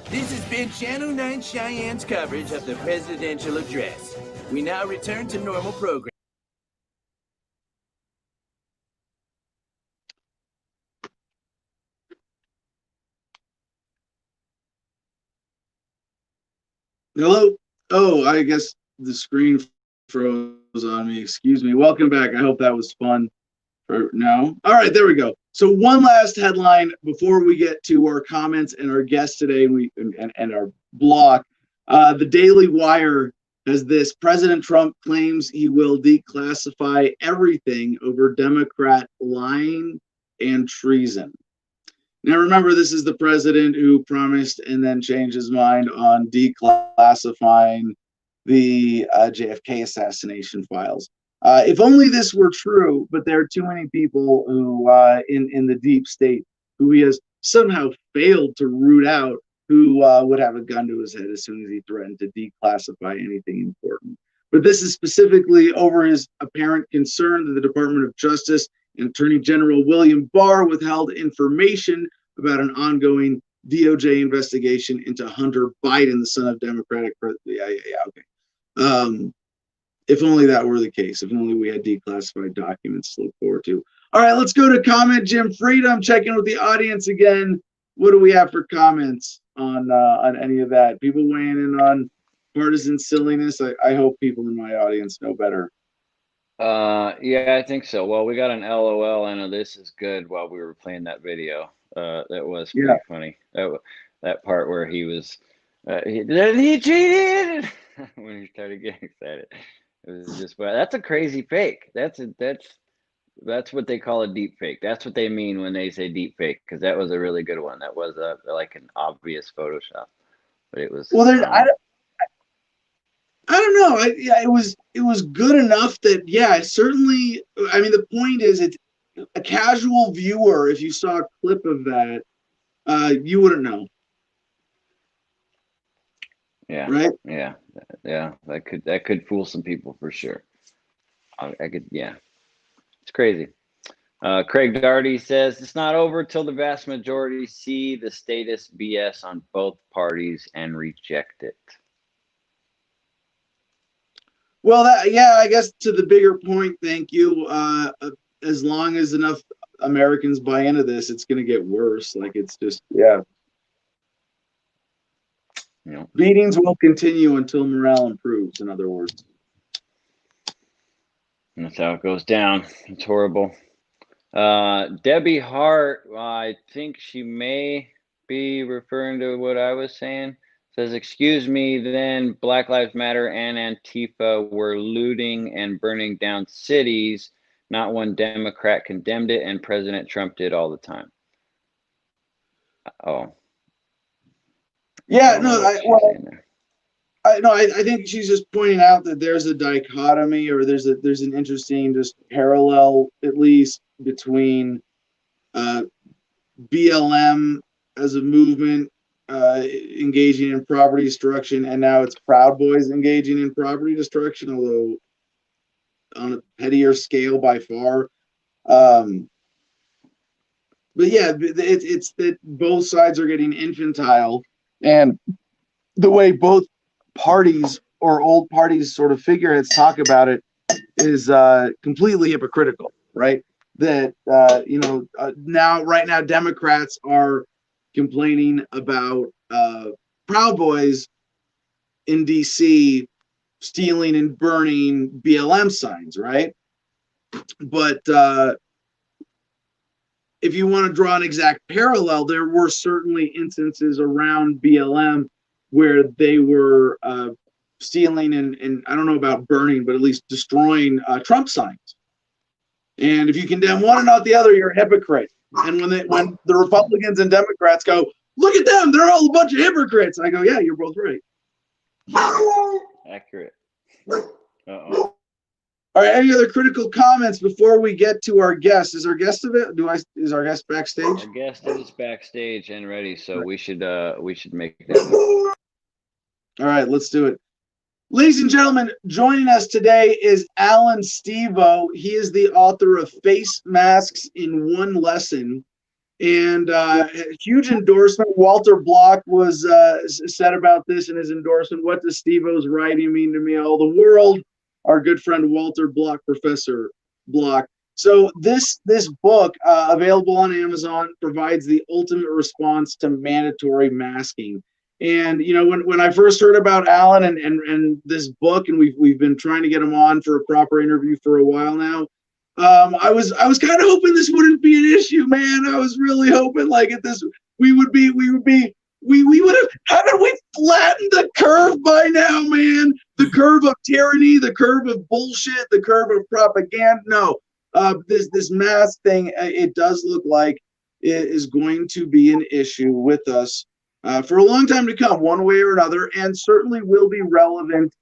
This has been Channel 9 Cheyenne's coverage of the presidential address. We now return to normal programming. Hello? Oh, I guess the screen froze on me. Excuse me. Welcome back. I hope that was fun. No? All right, there we go. So one last headline before we get to our comments and our guests today and our block. The Daily Wire has this: President Trump claims he will declassify everything over Democrat lying and treason. Now, remember, this is the president who promised and then changed his mind on declassifying the JFK assassination files. If only this were true, but there are too many people who, in the deep state, who he has somehow failed to root out, who would have a gun to his head as soon as he threatened to declassify anything important. But this is specifically over his apparent concern that the Department of Justice and Attorney General William Barr withheld information about an ongoing DOJ investigation into Hunter Biden, the son of Democratic president. Okay. If only that were the case. If only we had declassified documents to look forward to. All right, let's go to comment. Jim Freedom, checking with the audience again. What do we have for comments on any of that? People weighing in on partisan silliness. I hope people in my audience know better. Yeah, I think so. Well, we got an LOL and a "this is good" while we were playing that video. That was pretty funny. That part where he was he cheated when he started getting excited. It was just, but that's a crazy fake. That's what they call a deep fake. That's what they mean when they say deep fake, because that was a really good one. That was like an obvious Photoshop, but it was. Well, I don't know. It was good enough that certainly. I mean, the point is, it's a casual viewer. If you saw a clip of that, you wouldn't know. Yeah. Right. Yeah. That could fool some people for sure. I could. Yeah. It's crazy. Craig Darty says it's not over till the vast majority see the status BS on both parties and reject it. Well, I guess to the bigger point, thank you. As long as enough Americans buy into this, it's going to get worse. Like, it's just, beatings will continue until morale improves, in other words. That's how it goes down. It's horrible. Debbie Hart, I think she may be referring to what I was saying. Says, excuse me, then Black Lives Matter and Antifa were looting and burning down cities. Not one Democrat condemned it, and President Trump did all the time. Oh. Yeah, I think she's just pointing out that there's a dichotomy, or there's an interesting just parallel, at least, between BLM as a movement engaging in property destruction, and now it's Proud Boys engaging in property destruction, although on a pettier scale by far. But yeah, it's that both sides are getting infantile, and the way both parties or old parties sort of figureheads talk about it is completely hypocritical, right? That right now Democrats are complaining about Proud Boys in DC stealing and burning BLM signs, right? But if you want to draw an exact parallel, there were certainly instances around BLM where they were stealing and I don't know about burning, but at least destroying Trump signs. And if you condemn one and not the other, you're a hypocrite. And when the Republicans and Democrats go, look at them, they're all a bunch of hypocrites, I go, yeah, you're both right. Accurate. Uh-oh. All right, any other critical comments before we get to our guest? Is our guest is our guest backstage? Our guest is backstage and ready, so we should make that. All right, let's do it. Ladies and gentlemen, joining us today is Alan Stevo. He is the author of Face Masks in One Lesson, and a huge endorsement. Walter Block was said about this in his endorsement. What does Stevo's writing mean to me? All the world. Our good friend Walter Block, Professor Block. So this book, available on Amazon, provides the ultimate response to mandatory masking. And when I first heard about Alan and this book, and we've been trying to get him on for a proper interview for a while now, I was kind of hoping this wouldn't be an issue, man. I was really hoping like at this we would have, haven't we flattened the curve by now, man? The curve of tyranny, the curve of bullshit, the curve of propaganda. No, this mask thing, it does look like it is going to be an issue with us for a long time to come, one way or another, and certainly will be relevant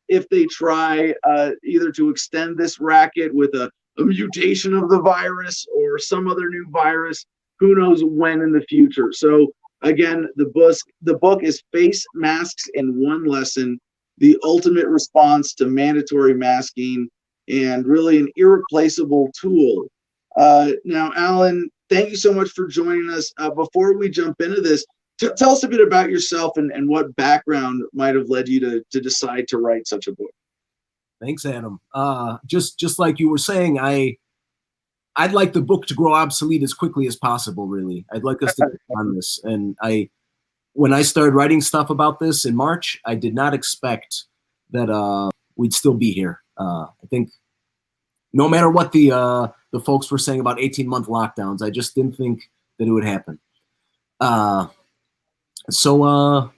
if they try either to extend this racket with a mutation of the virus or some other new virus. Who knows when in the future? So again, the book is Face Masks in One Lesson, the ultimate response to mandatory masking, and really an irreplaceable tool. Now, Alan, thank you so much for joining us. Before we jump into this, tell us a bit about yourself and what background might have led you to decide to write such a book. Thanks, Adam. Just like you were saying, I'd like the book to grow obsolete as quickly as possible, really. I'd like us to get on this. And when I started writing stuff about this in March, I did not expect that we'd still be here. I think no matter what the folks were saying about 18-month lockdowns, I just didn't think that it would happen. So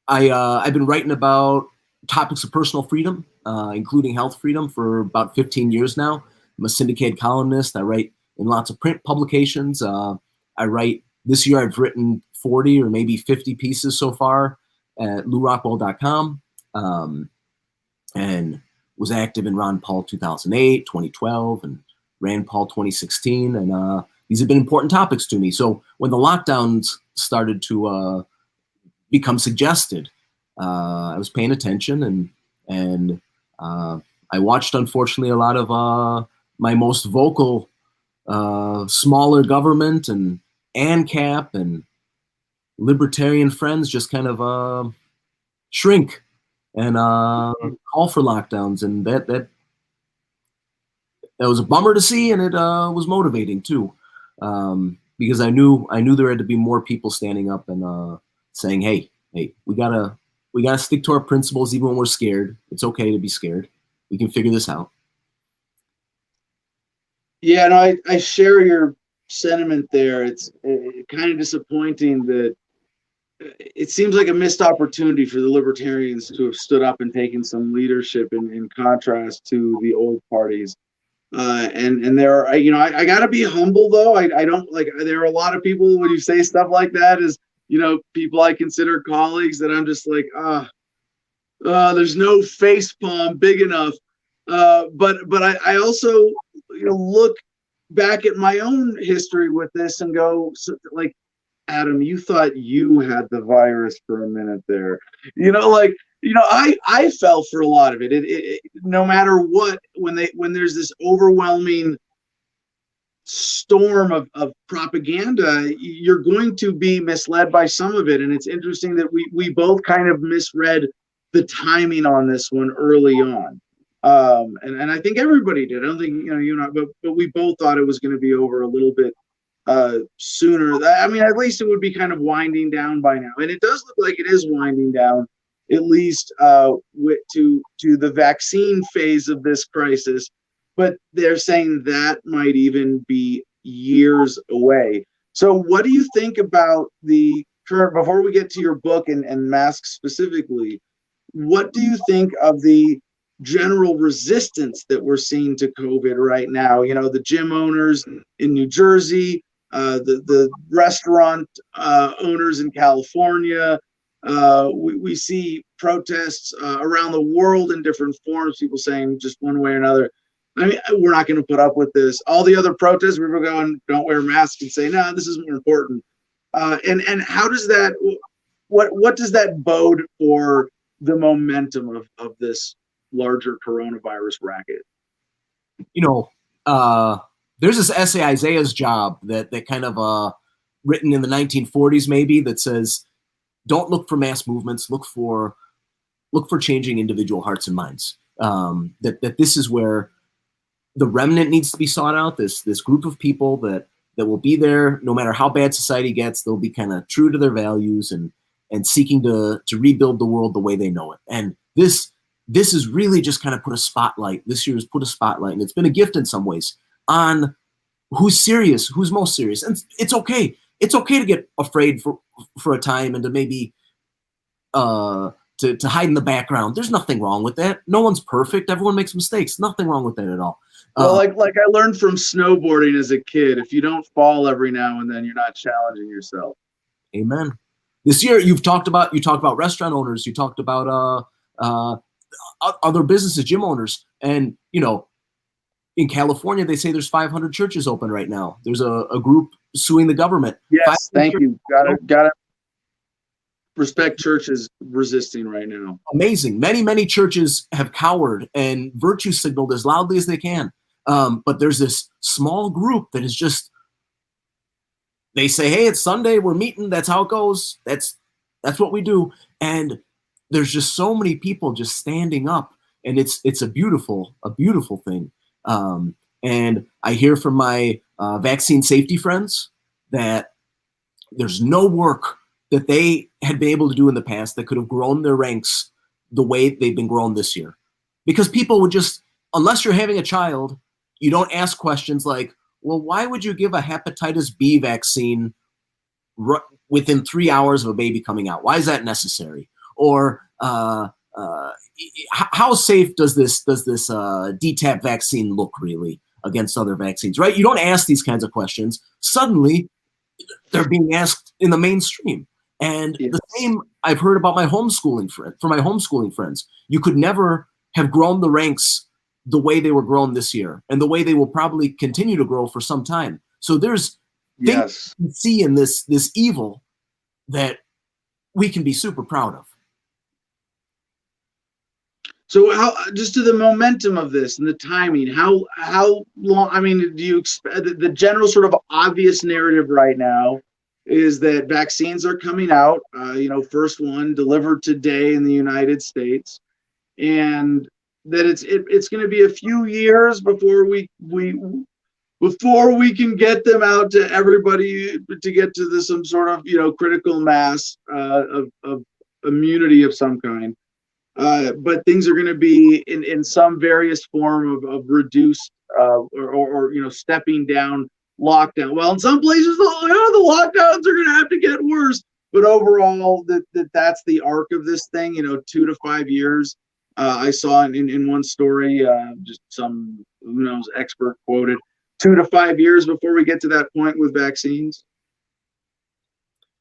I've been writing about topics of personal freedom, including health freedom, for about 15 years now. I'm a syndicated columnist. I write in lots of print publications. This year I've written 40 or maybe 50 pieces so far at LouRockwell.com, and was active in Ron Paul 2008, 2012, and Rand Paul 2016. And these have been important topics to me. So when the lockdowns started to become suggested, I was paying attention, and I watched, unfortunately, a lot of my most vocal smaller government and ANCAP and libertarian friends just kind of shrink and call for lockdowns, and that was a bummer to see, and it was motivating too, because I knew there had to be more people standing up and saying, hey, we gotta stick to our principles even when we're scared. It's okay to be scared. We can figure this out. Yeah, no, I share your sentiment there. It's kind of disappointing that it seems like a missed opportunity for the libertarians to have stood up and taken some leadership in contrast to the old parties. And there are, I gotta be humble though. I don't like, there are a lot of people when you say stuff like that is, people I consider colleagues that I'm just like, there's no face palm big enough. But I also, look back at my own history with this and go, Adam, you thought you had the virus for a minute there. I fell for a lot of it. No matter what, when there's this overwhelming storm of propaganda, you're going to be misled by some of it. And it's interesting that we both kind of misread the timing on this one early on. And I think everybody did. I don't think, you and I, but we both thought it was going to be over a little bit sooner. I mean, at least it would be kind of winding down by now. And it does look like it is winding down, at least to the vaccine phase of this crisis. But they're saying that might even be years away. So what do you think about the current, before we get to your book and masks specifically, what do you think of the general resistance that we're seeing to COVID right now? The gym owners in New Jersey, the restaurant owners in California. We see protests around the world in different forms, people saying just one way or another, I mean, we're not going to put up with this. All the other protests, we were going, don't wear masks, and say, no, this is more important. And how does that, what does that bode for the momentum of this larger coronavirus racket? There's this essay, Isaiah's Job, that kind of written in the 1940s maybe, that says, don't look for mass movements, look for changing individual hearts and minds. That this is where the remnant needs to be sought out, this group of people that will be there no matter how bad society gets. They'll be kind of true to their values and seeking to rebuild the world the way they know it. And this is really just kind of put a spotlight. This year has put a spotlight, and it's been a gift in some ways, on who's serious, who's most serious. And it's okay. It's okay to get afraid for a time and to maybe to hide in the background. There's nothing wrong with that. No one's perfect. Everyone makes mistakes. Nothing wrong with that at all. Well, like I learned from snowboarding as a kid, if you don't fall every now and then, you're not challenging yourself. Amen. This year, you talked about restaurant owners. You talked about other businesses, gym owners, and in California, they say there's 500 churches open right now. There's a group suing the government. Yes, thank you. Gotta respect churches resisting right now. Amazing. Many churches have cowered and virtue signaled as loudly as they can. But there's this small group that is just, they say, hey, it's Sunday, we're meeting, that's how it goes. That's what we do. And there's just so many people just standing up, and it's a beautiful thing. And I hear from my vaccine safety friends that there's no work that they had been able to do in the past that could have grown their ranks the way they've been grown this year. Because people would just, unless you're having a child, you don't ask questions like, well, why would you give a hepatitis B vaccine within 3 hours of a baby coming out? Why is that necessary? Or how safe does this DTaP vaccine look really against other vaccines, right? You don't ask these kinds of questions. Suddenly, they're being asked in the mainstream. And yes. The same I've heard about my homeschooling friends. You could never have grown the ranks the way they were grown this year, and the way they will probably continue to grow for some time. So there's things you see in this evil that we can be super proud of. So how, just to the momentum of this and the timing, how long, I mean, do you expect, the general sort of obvious narrative right now is that vaccines are coming out, first one delivered today in the United States, and that it's going to be a few years before we can get them out to everybody, to get to some sort of critical mass of immunity of some kind. But things are going to be in some various form of reduced or stepping down lockdown. Well, in some places the lockdowns are going to have to get worse. But overall, that's the arc of this thing. 2 to 5 years. I saw in one story, just some expert quoted 2 to 5 years before we get to that point with vaccines.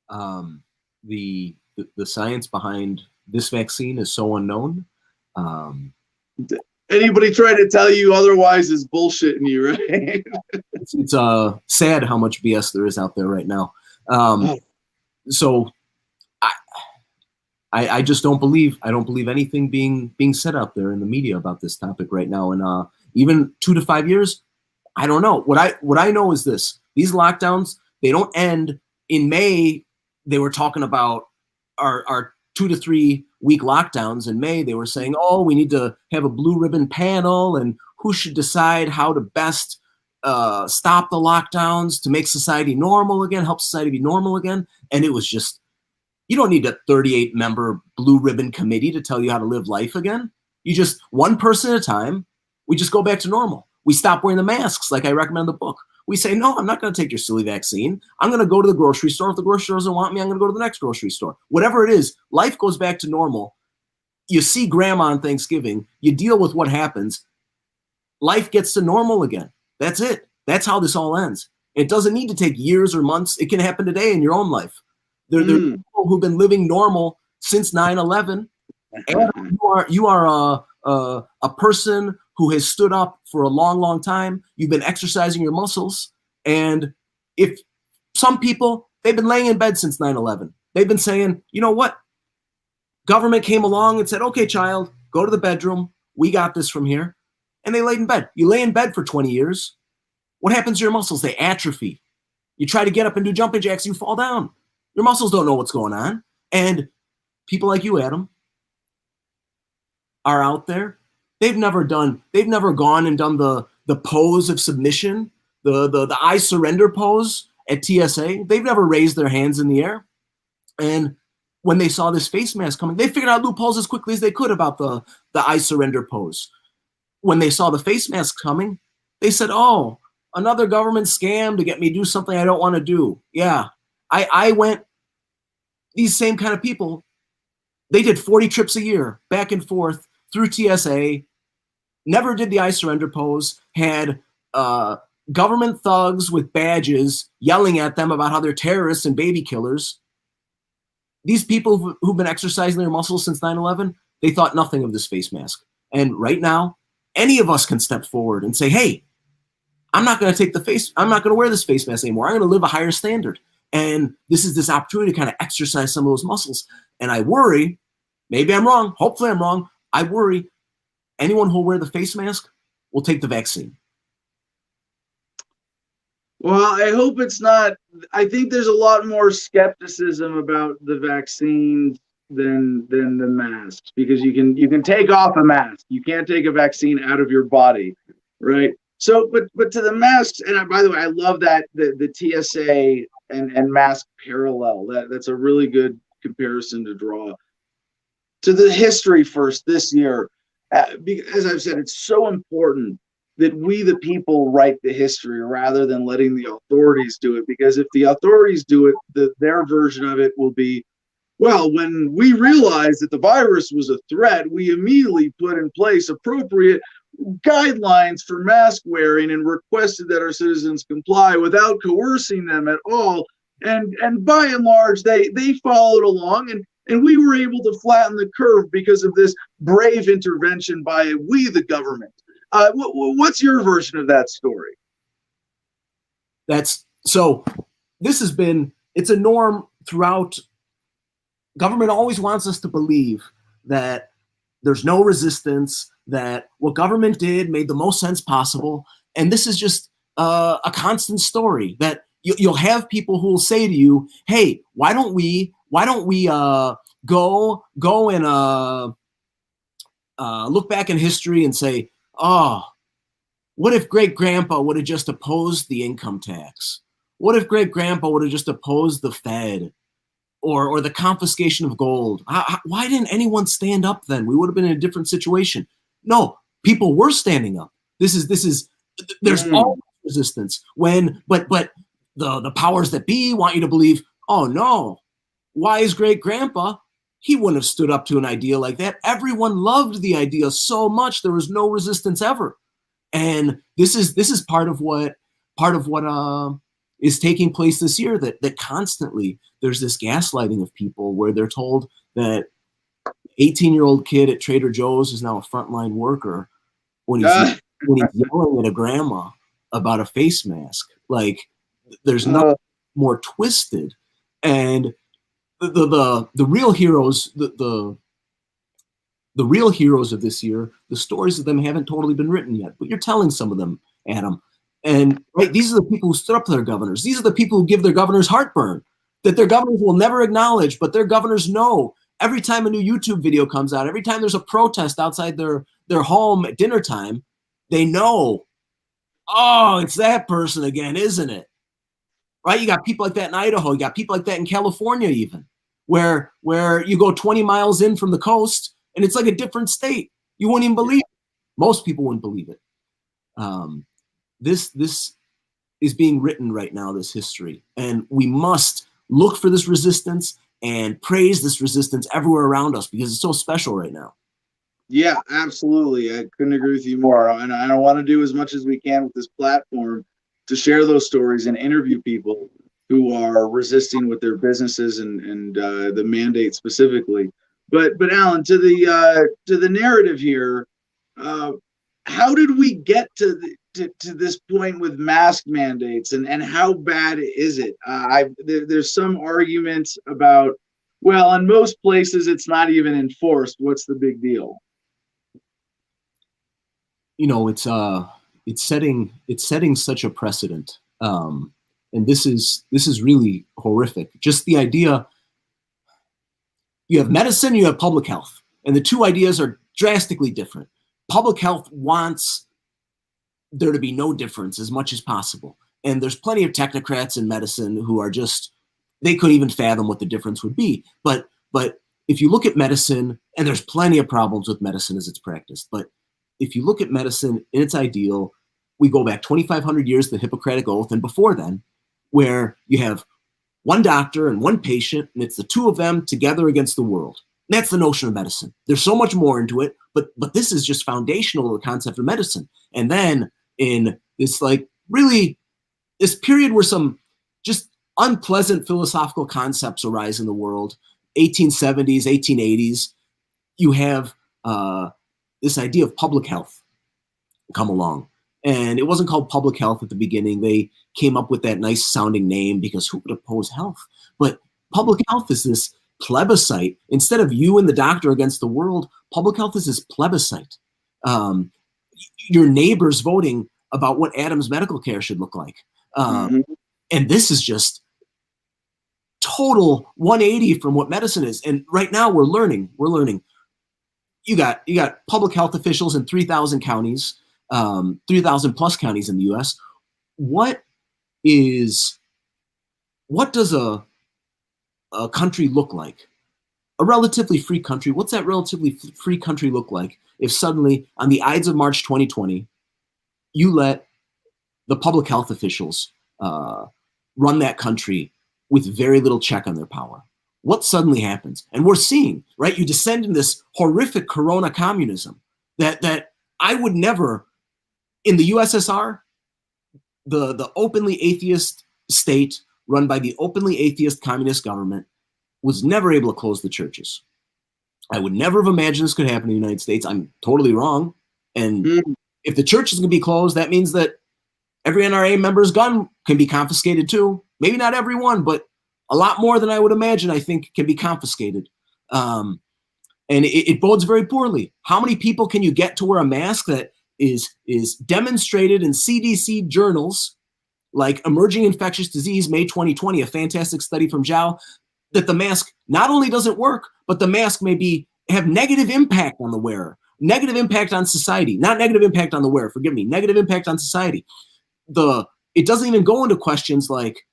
The science behind this vaccine is so unknown. Anybody trying to tell you otherwise is bullshitting you, right? It's sad how much BS there is out there right now. so I just don't believe anything being said out there in the media about this topic right now. And even 2 to 5 years, I don't know. What I know is this: these lockdowns, they don't end in May. They were talking about our 2 to 3 week lockdowns in May. They were saying, oh, we need to have a blue ribbon panel, and who should decide how to best stop the lockdowns to make society normal again, help society be normal again. And it was just, you don't need a 38-member blue ribbon committee to tell you how to live life again. You just, one person at a time, we just go back to normal. We stop wearing the masks like I recommend in the book. We say, no, I'm not going to take your silly vaccine. I'm going to go to the grocery store. If the grocery store doesn't want me, I'm going to go to the next grocery store. Whatever it is, life goes back to normal. You see grandma on Thanksgiving. You deal with what happens. Life gets to normal again. That's it. That's how this all ends. It doesn't need to take years or months. It can happen today in your own life. There are people who've been living normal since 9/11. And you are a person who has stood up for a long, long time. You've been exercising your muscles. And if some people, they've been laying in bed since 9/11. They've been saying, you know what? Government came along and said, okay, child, go to the bedroom. We got this from here. And they laid in bed. You lay in bed for 20 years. What happens to your muscles? They atrophy. You try to get up and do jumping jacks, you fall down. Your muscles don't know what's going on. And people like you, Adam, are out there. They've never gone and done the pose of submission, the I surrender pose at TSA. They've never raised their hands in the air. And when they saw this face mask coming, they figured out loopholes as quickly as they could about the I surrender pose. When they saw the face mask coming, they said, oh, another government scam to get me to do something I don't want to do. Yeah, I went, these same kind of people, they did 40 trips a year, back and forth through TSA, never did the I surrender pose, had government thugs with badges yelling at them about how they're terrorists and baby killers. These people who've been exercising their muscles since 9/11, they thought nothing of this face mask. And right now, any of us can step forward and say, hey, I'm not going to wear this face mask anymore. I'm going to live a higher standard. And this is this opportunity to kind of exercise some of those muscles. And I worry, maybe I'm wrong, hopefully I'm wrong, I worry anyone who'll wear the face mask will take the vaccine. Well, I hope it's not. I think there's a lot more skepticism about the vaccine than the masks, because you can take off a mask. You can't take a vaccine out of your body, right? So, but to the masks, and by the way, I love that the TSA and mask parallel. That's a really good comparison to draw. To the history first this year, as I've said, it's so important that we, the people, write the history rather than letting the authorities do it. Because if the authorities do it, their version of it will be, well, when we realized that the virus was a threat, we immediately put in place appropriate guidelines for mask wearing and requested that our citizens comply without coercing them at all. And by and large, they followed along, and we were able to flatten the curve because of this brave intervention by we, the government. What's your version of that story? So this has been, it's a norm throughout. Government always wants us to believe that there's no resistance, that what government did made the most sense possible. And this is just a constant story that you'll have people who will say to you, hey, why don't we go and look back in history and say, oh, what if great grandpa would have just opposed the income tax? What if great grandpa would have just opposed the Fed or the confiscation of gold? Why didn't anyone stand up then? We would have been in a different situation. No, people were standing up. There's always resistance but the powers that be want you to believe, oh no, why is great grandpa? He wouldn't have stood up to an idea like that. Everyone loved the idea so much. There was no resistance ever. And this is part of what is taking place this year, that constantly there's this gaslighting of people where they're told that 18-year-old kid at Trader Joe's is now a frontline worker when he's yelling at a grandma about a face mask. Like, there's nothing more twisted. And the real heroes, the real heroes of this year, the stories of them haven't totally been written yet, but you're telling some of them, Adam. And right, these are the people who stood up to their governors. These are the people who give their governors heartburn that their governors will never acknowledge, but their governors know. Every time a new YouTube video comes out, every time there's a protest outside their home at dinner time, they know, oh, it's that person again, isn't it? Right? You got people like that in Idaho. You got people like that in California even, where you go 20 miles in from the coast and it's like a different state. You wouldn't even believe it. Most people wouldn't believe it. This is being written right now, this history. And we must look for this resistance and praise this resistance everywhere around us because it's so special right now. Yeah, absolutely. I couldn't agree with you more. And I want to do as much as we can with this platform to share those stories and interview people who are resisting with their businesses and the mandate specifically. But Alan, to the narrative here, how did we get to this point with mask mandates, and how bad is it? There's some arguments about, well, in most places it's not even enforced. What's the big deal? You know, it's setting such a precedent, and this is really horrific. Just the idea, you have medicine, you have public health, and the two ideas are drastically different. Public health wants there to be no difference as much as possible. And there's plenty of technocrats in medicine who are just, they couldn't even fathom what the difference would be. But if you look at medicine, and there's plenty of problems with medicine as it's practiced, but if you look at medicine in its ideal, we go back 2,500 years, the Hippocratic Oath, and before then, where you have one doctor and one patient, and it's the two of them together against the world. That's the notion of medicine. There's so much more into it, but this is just foundational to the concept of medicine. And then in this, like, really, this period where some just unpleasant philosophical concepts arise in the world, 1870s, 1880s, you have this idea of public health come along. And it wasn't called public health at the beginning. They came up with that nice sounding name because who could oppose health? But public health is this plebiscite. Instead of you and the doctor against the world, public health is this plebiscite. Your neighbors voting about what Adam's medical care should look like. And this is just total 180 from what medicine is. And right now we're learning. You got public health officials in 3,000 counties, 3,000 plus counties in the US. What does a country look like? A relatively free country. What's that relatively free country look like if suddenly on the Ides of March 2020, you let the public health officials run that country with very little check on their power? What suddenly happens? And we're seeing, right? You descend in this horrific corona communism that I would never, in the USSR, the openly atheist state run by the openly atheist communist government was never able to close the churches. I would never have imagined this could happen in the United States. I'm totally wrong. And if the church is going to be closed, that means that every NRA member's gun can be confiscated too. Maybe not every one, but a lot more than I would imagine, I think, can be confiscated. And it bodes very poorly. How many people can you get to wear a mask that is demonstrated in CDC journals like Emerging Infectious Disease, May 2020, a fantastic study from Zhao, that the mask not only doesn't work, but the mask may have negative impact on the wearer, negative impact on society, not negative impact on the wearer, forgive me, negative impact on society. It doesn't even go into questions like,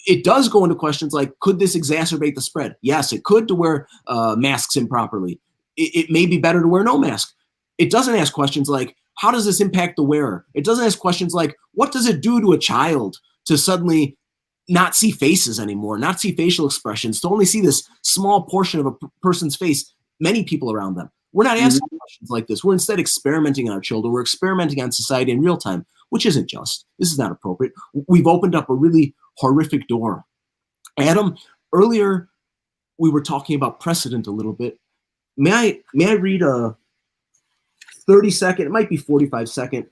it does go into questions like, could this exacerbate the spread? Yes, it could, to wear masks improperly. It may be better to wear no mask. It doesn't ask questions like, how does this impact the wearer? It doesn't ask questions like, what does it do to a child to suddenly not see faces anymore, not see facial expressions, to only see this small portion of a person's face, many people around them? We're not asking questions like this. We're instead experimenting on our children. We're experimenting on society in real time, which isn't just. This is not appropriate. We've opened up a really horrific door. Adam, earlier we were talking about precedent a little bit. May I read a 30-second, it might be 45-second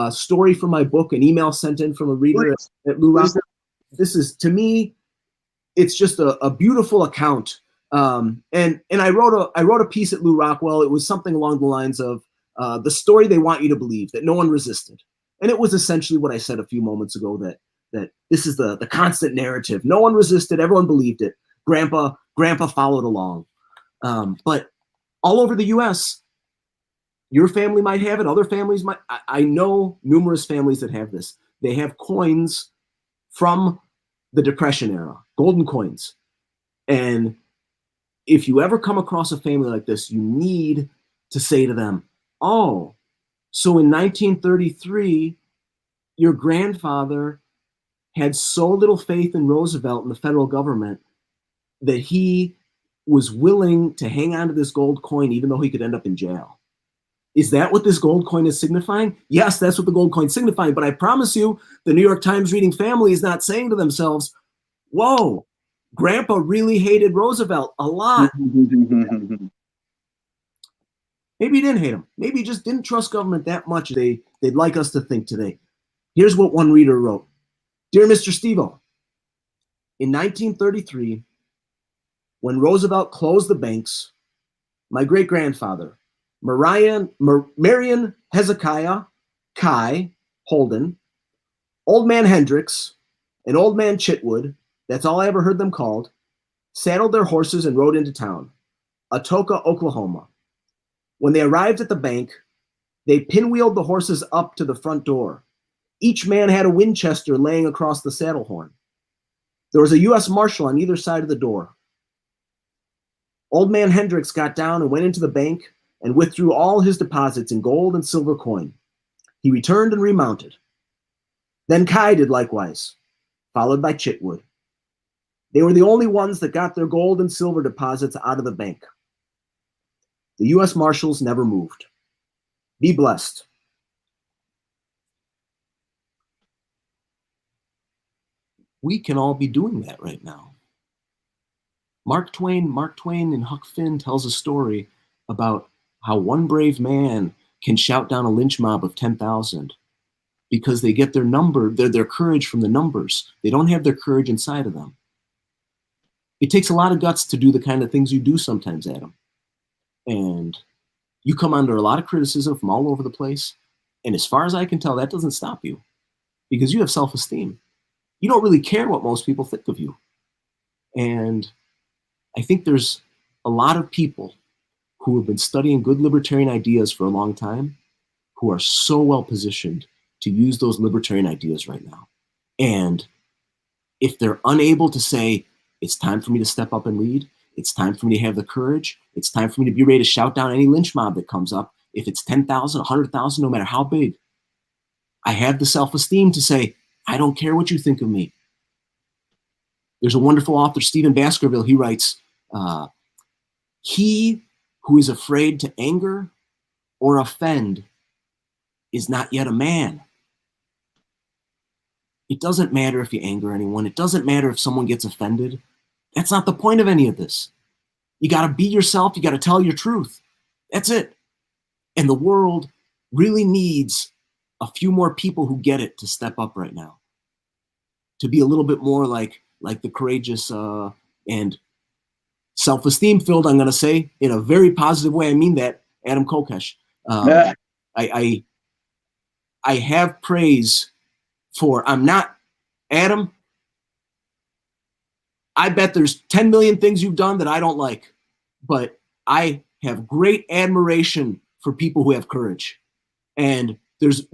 story from my book, an email sent in from a reader at Lou Rock. This is, to me, it's just a beautiful account. And I wrote a piece at Lou Rockwell. It was something along the lines of the story they want you to believe, that no one resisted. And it was essentially what I said a few moments ago, that this is the constant narrative. No one resisted. Everyone believed it. Grandpa followed along. But all over the U.S., your family might have it. Other families might. I know numerous families that have this. They have coins from the Depression era, golden coins. And if you ever come across a family like this, you need to say to them, oh, so in 1933, your grandfather had so little faith in Roosevelt and the federal government that he was willing to hang on to this gold coin even though he could end up in jail. Is that what this gold coin is signifying? Yes, that's what the gold coin is signifying. But I promise you, the New York Times reading family is not saying to themselves, whoa, Grandpa really hated Roosevelt a lot. Maybe he didn't hate him. Maybe he just didn't trust government that much they'd like us to think today. Here's what one reader wrote. Dear Mr. Stevo, in 1933, when Roosevelt closed the banks, my great-grandfather, Marion Hezekiah Kai Holden, Old Man Hendricks, and Old Man Chitwood, that's all I ever heard them called, saddled their horses and rode into town, Atoka, Oklahoma. When they arrived at the bank, they pinwheeled the horses up to the front door. Each man had a Winchester laying across the saddle horn. There was a U.S. Marshal on either side of the door. Old Man Hendricks got down and went into the bank and withdrew all his deposits in gold and silver coin. He returned and remounted. Then Kai did likewise, followed by Chitwood. They were the only ones that got their gold and silver deposits out of the bank. The U.S. Marshals never moved. Be blessed. We can all be doing that right now. Mark Twain in Huck Finn tells a story about how one brave man can shout down a lynch mob of 10,000 because they get their courage from the numbers. They don't have their courage inside of them. It takes a lot of guts to do the kind of things you do sometimes, Adam. And you come under a lot of criticism from all over the place. And as far as I can tell, that doesn't stop you because you have self-esteem. You don't really care what most people think of you. And I think there's a lot of people who have been studying good libertarian ideas for a long time who are so well positioned to use those libertarian ideas right now. And if they're unable to say, it's time for me to step up and lead, it's time for me to have the courage, it's time for me to be ready to shout down any lynch mob that comes up, if it's 10,000, 100,000, no matter how big, I have the self-esteem to say, I don't care what you think of me. There's a wonderful author, Stephen Baskerville, he writes, he who is afraid to anger or offend is not yet a man. It doesn't matter if you anger anyone. It doesn't matter if someone gets offended. That's not the point of any of this. You got to be yourself. You got to tell your truth. That's it. And the world really needs a few more people who get it to step up right now, to be a little bit more like the courageous and self-esteem filled, I'm going to say, in a very positive way. I mean that, Adam Kokesh. I have praise for, I'm not, Adam, I bet there's 10 million things you've done that I don't like, but I have great admiration for people who have courage. And there's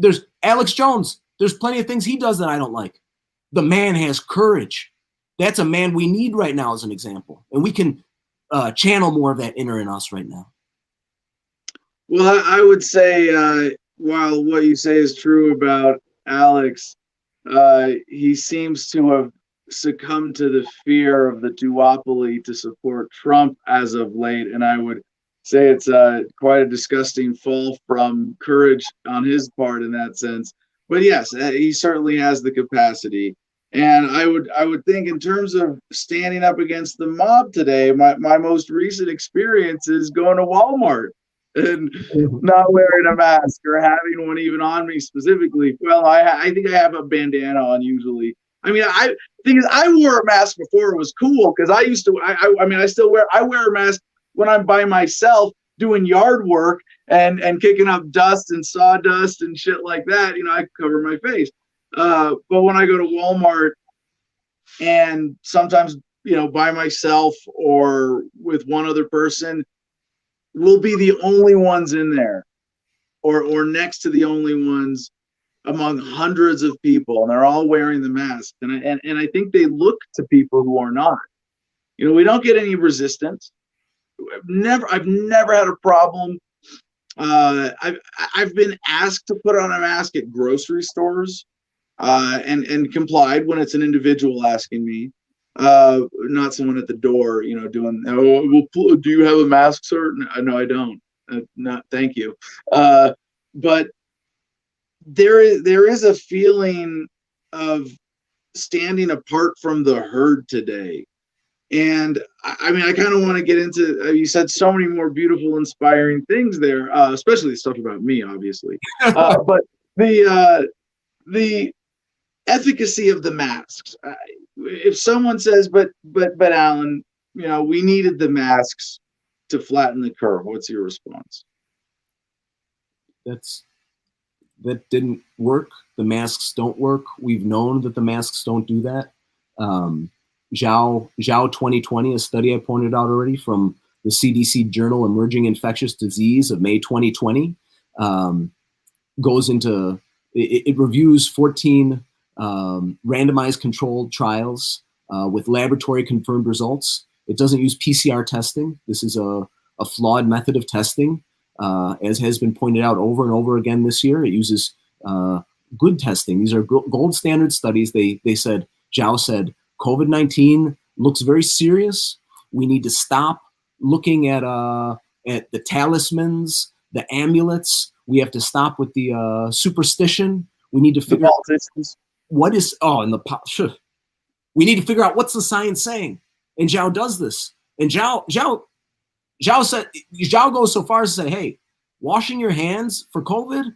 Alex Jones. There's plenty of things he does that I don't like. The man has courage. That's a man we need right now as an example. And we can channel more of that inner in us right now. Well, I would say, while what you say is true about Alex, he seems to have succumbed to the fear of the duopoly to support Trump as of late. And I would say it's quite a disgusting fall from courage on his part in that sense. But yes, he certainly has the capacity. And I would think in terms of standing up against the mob today, my most recent experience is going to Walmart and not wearing a mask or having one even on me specifically. Well, I think I have a bandana on usually, I mean, I wore a mask before it was cool because I used to. I mean, I wear a mask when I'm by myself doing yard work and kicking up dust and sawdust and shit like that. You know, I cover my face. But when I go to Walmart and sometimes, you know, by myself or with one other person, we'll be the only ones in there, or next to the only ones among hundreds of people, and they're all wearing the mask. And I think they look to people who are not. You know, we don't get any resistance. I've never had a problem. I've been asked to put on a mask at grocery stores, and complied when it's an individual asking me, not someone at the door, you know, doing, oh, well, do you have a mask, sir? No, I don't. Not, thank you. But there is a feeling of standing apart from the herd today. And I mean, I kind of want to get into, you said so many more beautiful, inspiring things there, especially the stuff about me, obviously. But the efficacy of the masks. If someone says, but Alan, you know, we needed the masks to flatten the curve, what's your response? That didn't work. The masks don't work. We've known that the masks don't do that. Zhao 2020, a study I pointed out already from the CDC journal Emerging Infectious Disease of May 2020, goes into, it reviews 14 randomized controlled trials with laboratory confirmed results. It doesn't use PCR testing. This is a flawed method of testing. As has been pointed out over and over again this year, it uses good testing. These are gold standard studies. They said, Zhao said, COVID-19 looks very serious. We need to stop looking at the talismans, the amulets. We have to stop with the superstition. We need to figure out what is, we need to figure out what's the science saying. And Zhao does this. And Zhao goes so far as to say, hey, washing your hands for COVID,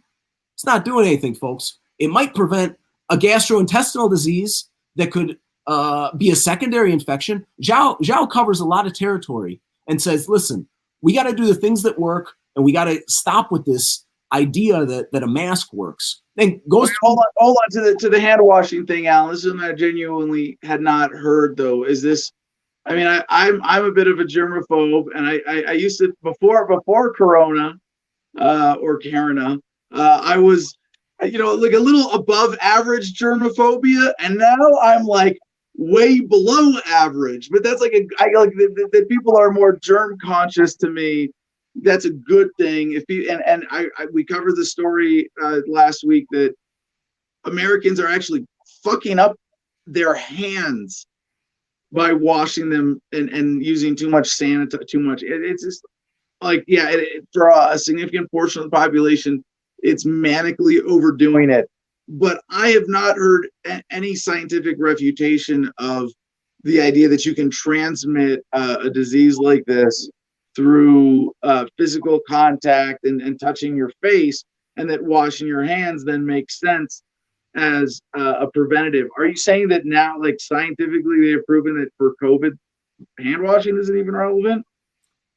it's not doing anything, folks. It might prevent a gastrointestinal disease that could be a secondary infection. Zhao covers a lot of territory and says, listen, we got to do the things that work, and we got to stop with this idea that a mask works. Then goes. Hold on to the hand washing thing, Alan. This is something I genuinely had not heard, though. Is this? I mean, I'm a bit of a germaphobe, and I used to before Corona or Karina, I was, you know, like a little above average germophobia, and now I'm like way below average. But that's like I like that people are more germ conscious to me. That's a good thing. If you and we covered the story last week that Americans are actually fucking up their hands by washing them and using too much it's just like, yeah, for a significant portion of the population, it's manically overdoing it. But I have not heard any scientific refutation of the idea that you can transmit a disease like this through physical contact and touching your face, and that washing your hands then makes sense as a preventative. Are you saying that now, like scientifically, they have proven that for COVID, hand washing isn't even relevant?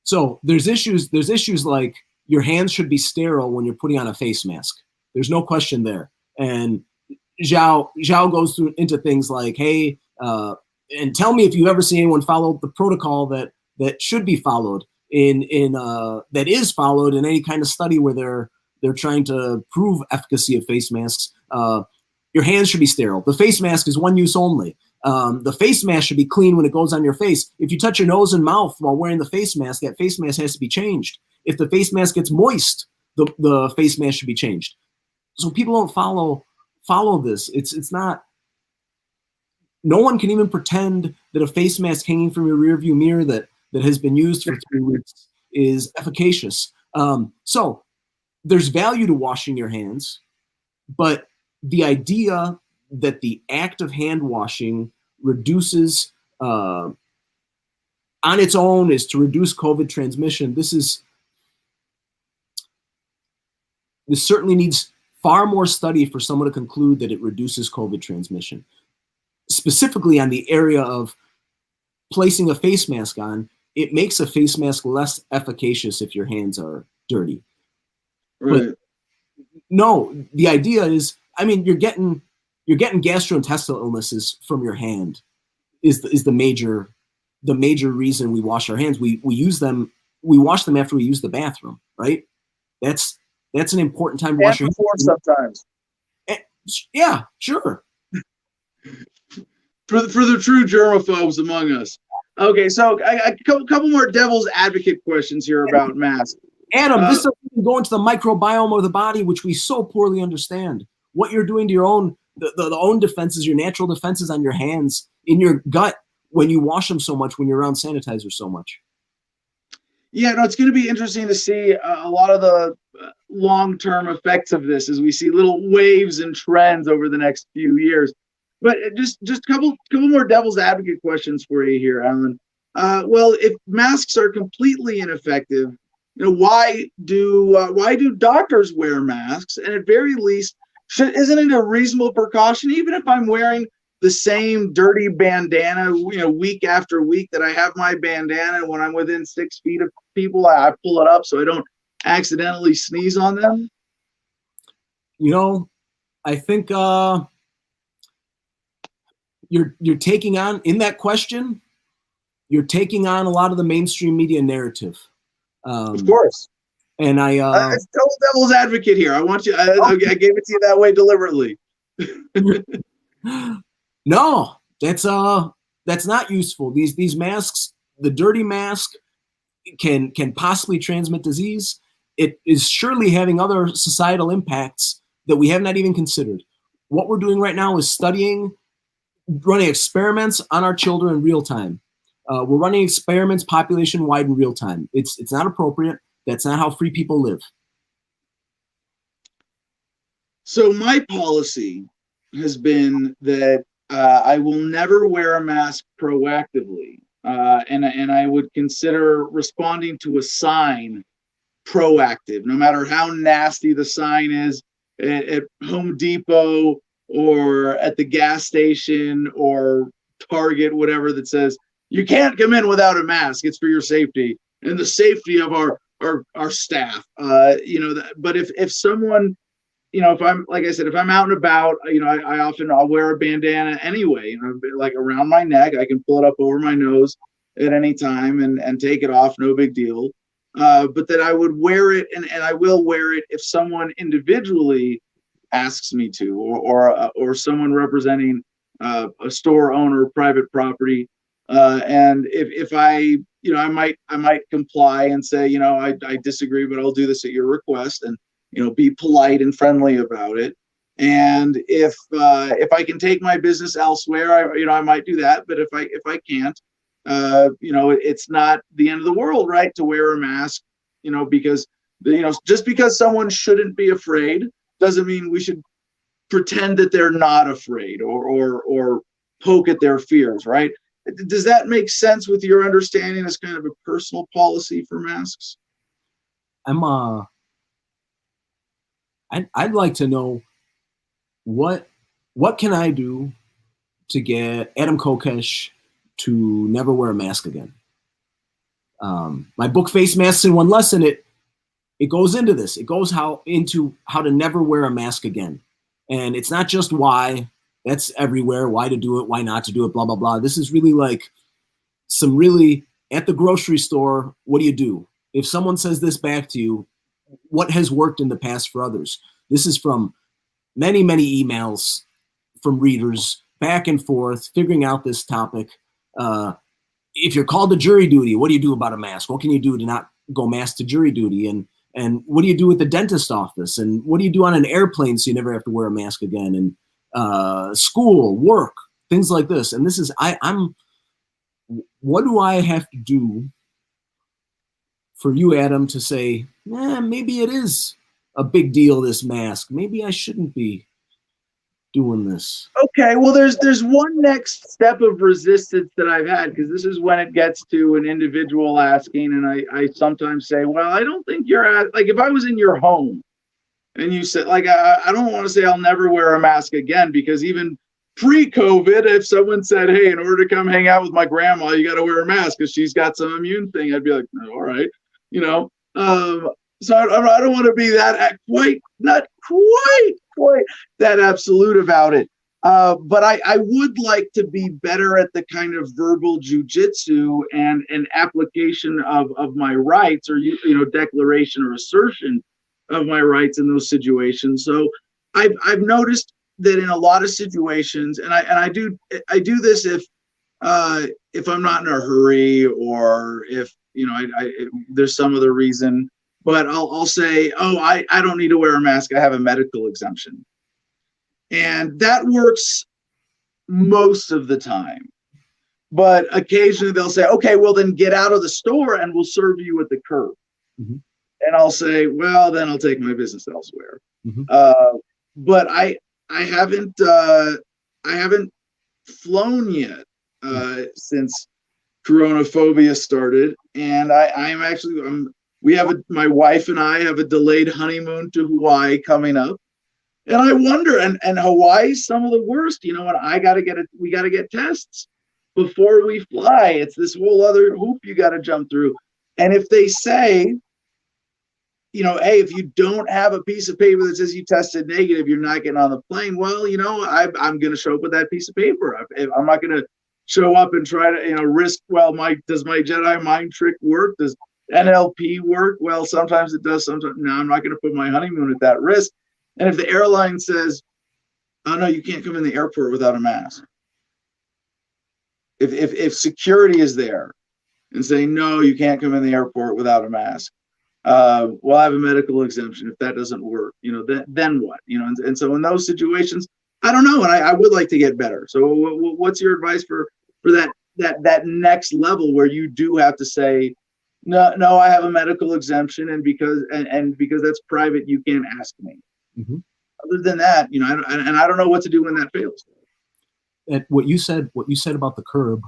So there's issues like your hands should be sterile when you're putting on a face mask. There's no question there. And Zhao goes into things like, hey, and tell me if you've ever seen anyone follow the protocol that should be followed in that is followed in any kind of study where they're trying to prove efficacy of face masks. Your hands should be sterile. The face mask is one use only. The face mask should be clean when it goes on your face. If you touch your nose and mouth while wearing the face mask, that face mask has to be changed. If the face mask gets moist, the face mask should be changed. So people don't follow this. It's not. No one can even pretend that a face mask hanging from your rearview mirror that has been used for 3 weeks is efficacious. So there's value to washing your hands, but the idea that the act of hand washing reduces on its own is to reduce COVID transmission. This certainly needs far more study for someone to conclude that it reduces COVID transmission. specifically on the area of placing a face mask on, it makes a face mask less efficacious if your hands are dirty. Right. But no, the idea is, I mean, you're getting gastrointestinal illnesses from your hand is the major reason we wash our hands. We wash them after we use the bathroom, right? That's an important time to wash your hands. Sometimes. Yeah, sure. For the true germaphobes among us. Okay, so a couple more devil's advocate questions here about masks. Adam, this doesn't even go into the microbiome of the body, which we so poorly understand. What you're doing to your own the own defenses, your natural defenses on your hands, in your gut, when you wash them so much, when you're around sanitizer so much. Yeah, no, it's going to be interesting to see a lot of the long-term effects of this as we see little waves and trends over the next few years. But just a couple more devil's advocate questions for you here, Alan. Well, if masks are completely ineffective, why do doctors wear masks? And at very least, isn't it a reasonable precaution, even if I'm wearing the same dirty bandana, week after week, that I have my bandana when I'm within 6 feet of people, I pull it up so I don't accidentally sneeze on them? I think you're taking on, in that question, you're taking on a lot of the mainstream media narrative. Of course. And it's total devil's advocate here. I want you. I gave it to you that way deliberately. No, that's not useful. These masks, the dirty mask, can possibly transmit disease. It is surely having other societal impacts that we have not even considered. What we're doing right now is running experiments on our children in real time. We're running experiments population-wide in real time. It's not appropriate. That's not how free people live. So my policy has been that I will never wear a mask proactively, and I would consider responding to a sign proactive, no matter how nasty the sign is at Home Depot or at the gas station or Target, whatever, that says you can't come in without a mask. It's for your safety and the safety of our staff. But if someone, if I'm, like I said, if I'm out and about, I'll wear a bandana anyway, like around my neck. I can pull it up over my nose at any time and take it off, no big deal. But that I would wear it, and I will wear it if someone individually asks me to, or someone representing a store owner, private property. And if I might comply and say, I disagree, but I'll do this at your request, and be polite and friendly about it. And if I can take my business elsewhere, I might do that. But if I can't, it's not the end of the world, right, to wear a mask. Because just because someone shouldn't be afraid doesn't mean we should pretend that they're not afraid or poke at their fears, right? Does that make sense with your understanding as kind of a personal policy for masks? I'd like to know what can I do to get Adam Kokesh to never wear a mask again. My book, Face Masks in One Lesson, it goes into this. It goes into how to never wear a mask again. And it's not just why. That's everywhere. Why to do it, why not to do it, blah, blah, blah. This is really like at the grocery store, what do you do? If someone says this back to you, what has worked in the past for others? This is from many, many emails from readers back and forth, figuring out this topic. If you're called to jury duty, what do you do about a mask? What can you do to not go masked to jury duty? And what do you do at the dentist office? And what do you do on an airplane so you never have to wear a mask again? And school, work, things like this. And this is, what do I have to do for you, Adam, to say, maybe it is a big deal, this mask. Maybe I shouldn't be doing this. Okay, well, there's one next step of resistance that I've had, because this is when it gets to an individual asking, and I sometimes say, well, I don't think like, if I was in your home and you said, like, I don't want to say I'll never wear a mask again, because even pre-COVID, if someone said, "Hey, in order to come hang out with my grandma, you got to wear a mask because she's got some immune thing," I'd be like, "Oh, all right," you know. So I don't want to be that not quite that absolute about it. But I would like to be better at the kind of verbal jujitsu and an application of my rights, or declaration or assertion of my rights in those situations. So I've noticed that in a lot of situations, and I do this if I'm not in a hurry, or if there's some other reason, but I'll say, "Oh, I don't need to wear a mask. I have a medical exemption." And that works most of the time. But occasionally they'll say, "Okay, well then get out of the store and we'll serve you at the curb." Mm-hmm. And I'll say, "Well, then I'll take my business elsewhere." Mm-hmm. But I haven't flown yet since coronaphobia started, and my wife and I have a delayed honeymoon to Hawaii coming up. And I wonder, and Hawaii's some of the worst, and we got to get tests before we fly. It's this whole other hoop you got to jump through. And if they say, "Hey, if you don't have a piece of paper that says you tested negative, you're not getting on the plane," well, I'm going to show up with that piece of paper. I'm not going to show up and try to, risk, well, does my Jedi mind trick work? Does NLP work? Well, sometimes it does. Sometimes, no, I'm not going to put my honeymoon at that risk. And if the airline says, "Oh no, you can't come in the airport without a mask," if security is there and saying, "No, you can't come in the airport without a mask," well, I have a medical exemption. If that doesn't work, then what? And so in those situations, I don't know, and I would like to get better. So what's your advice for that next level where you do have to say, no, I have a medical exemption, and because that's private, you can't ask me. Mm-hmm. Other than that, I don't know what to do when that fails. And what you said about the curb,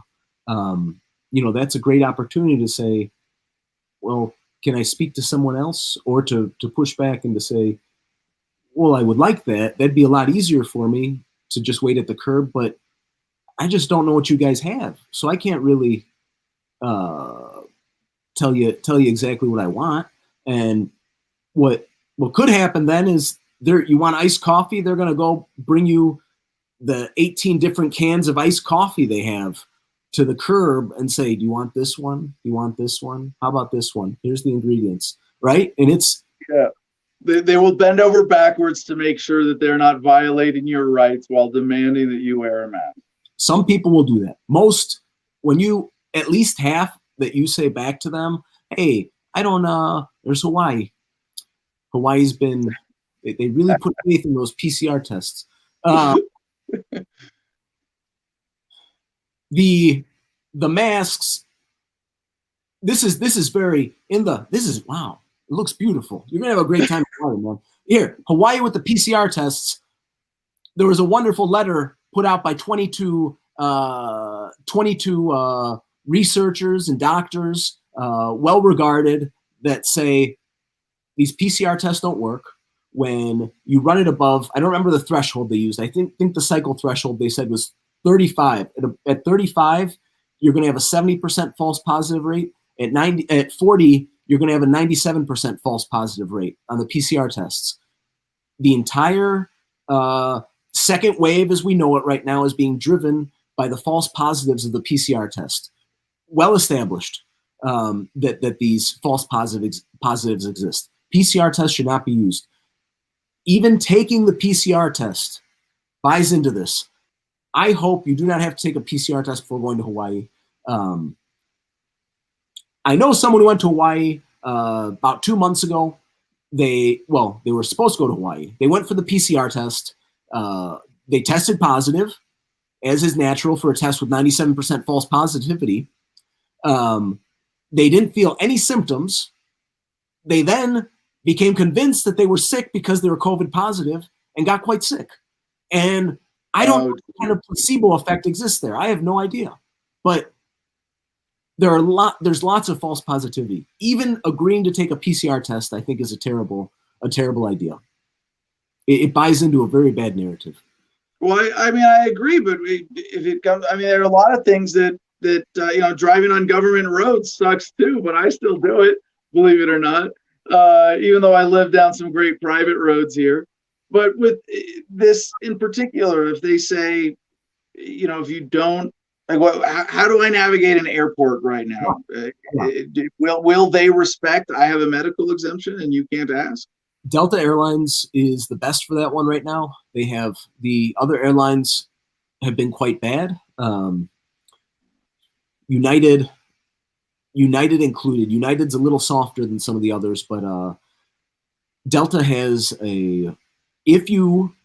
that's a great opportunity to say, well, can I speak to someone else, or to push back and to say, well, I would like that. That'd be a lot easier for me to just wait at the curb, but I just don't know what you guys have, so I can't really tell you exactly what I want. And what could happen then is, you want iced coffee, they're going to go bring you the 18 different cans of iced coffee they have to the curb and say, "Do you want this one? Do you want this one? How about this one? Here's the ingredients," right? And it's, yeah, they will bend over backwards to make sure that they're not violating your rights while demanding that you wear a mask. Some people will do that. Most, when you, at least half that you say back to them, "Hey, there's Hawaii. Hawaii's been, they really put faith in those PCR tests." The masks, this is wow, it looks beautiful. You're gonna have a great time, man. Here, Hawaii with the PCR tests. There was a wonderful letter put out by 22 researchers and doctors, well regarded, that say these PCR tests don't work. When you run it above, I don't remember the threshold they used. I think the cycle threshold they said was 35. At 35, you're going to have a 70% false positive rate. At 40, you're going to have a 97% false positive rate on the PCR tests. The entire second wave, as we know it right now, is being driven by the false positives of the PCR test. Well established that these false positives exist. PCR tests should not be used. Even taking the PCR test buys into this. I hope you do not have to take a PCR test before going to Hawaii. I know someone who went to Hawaii about 2 months ago. They were supposed to go to Hawaii. They went for the PCR test. They tested positive, as is natural for a test with 97% false positivity. They didn't feel any symptoms. They then became convinced that they were sick because they were COVID positive and got quite sick. And I don't know what kind of placebo effect exists there. I have no idea. But there's lots of false positivity. Even agreeing to take a PCR test, I think, is a terrible idea. It buys into a very bad narrative. Well, I mean, I agree, but if it comes, I mean, there are a lot of things that driving on government roads sucks too, but I still do it, believe it or not. Even though I live down some great private roads here, but with this in particular, if they say, if you don't, like, how do I navigate an airport right now? Will they respect? I have a medical exemption, and you can't ask. Delta Airlines is the best for that one right now. They have the other airlines have been quite bad. United included. United's a little softer than some of the others, but Delta has if you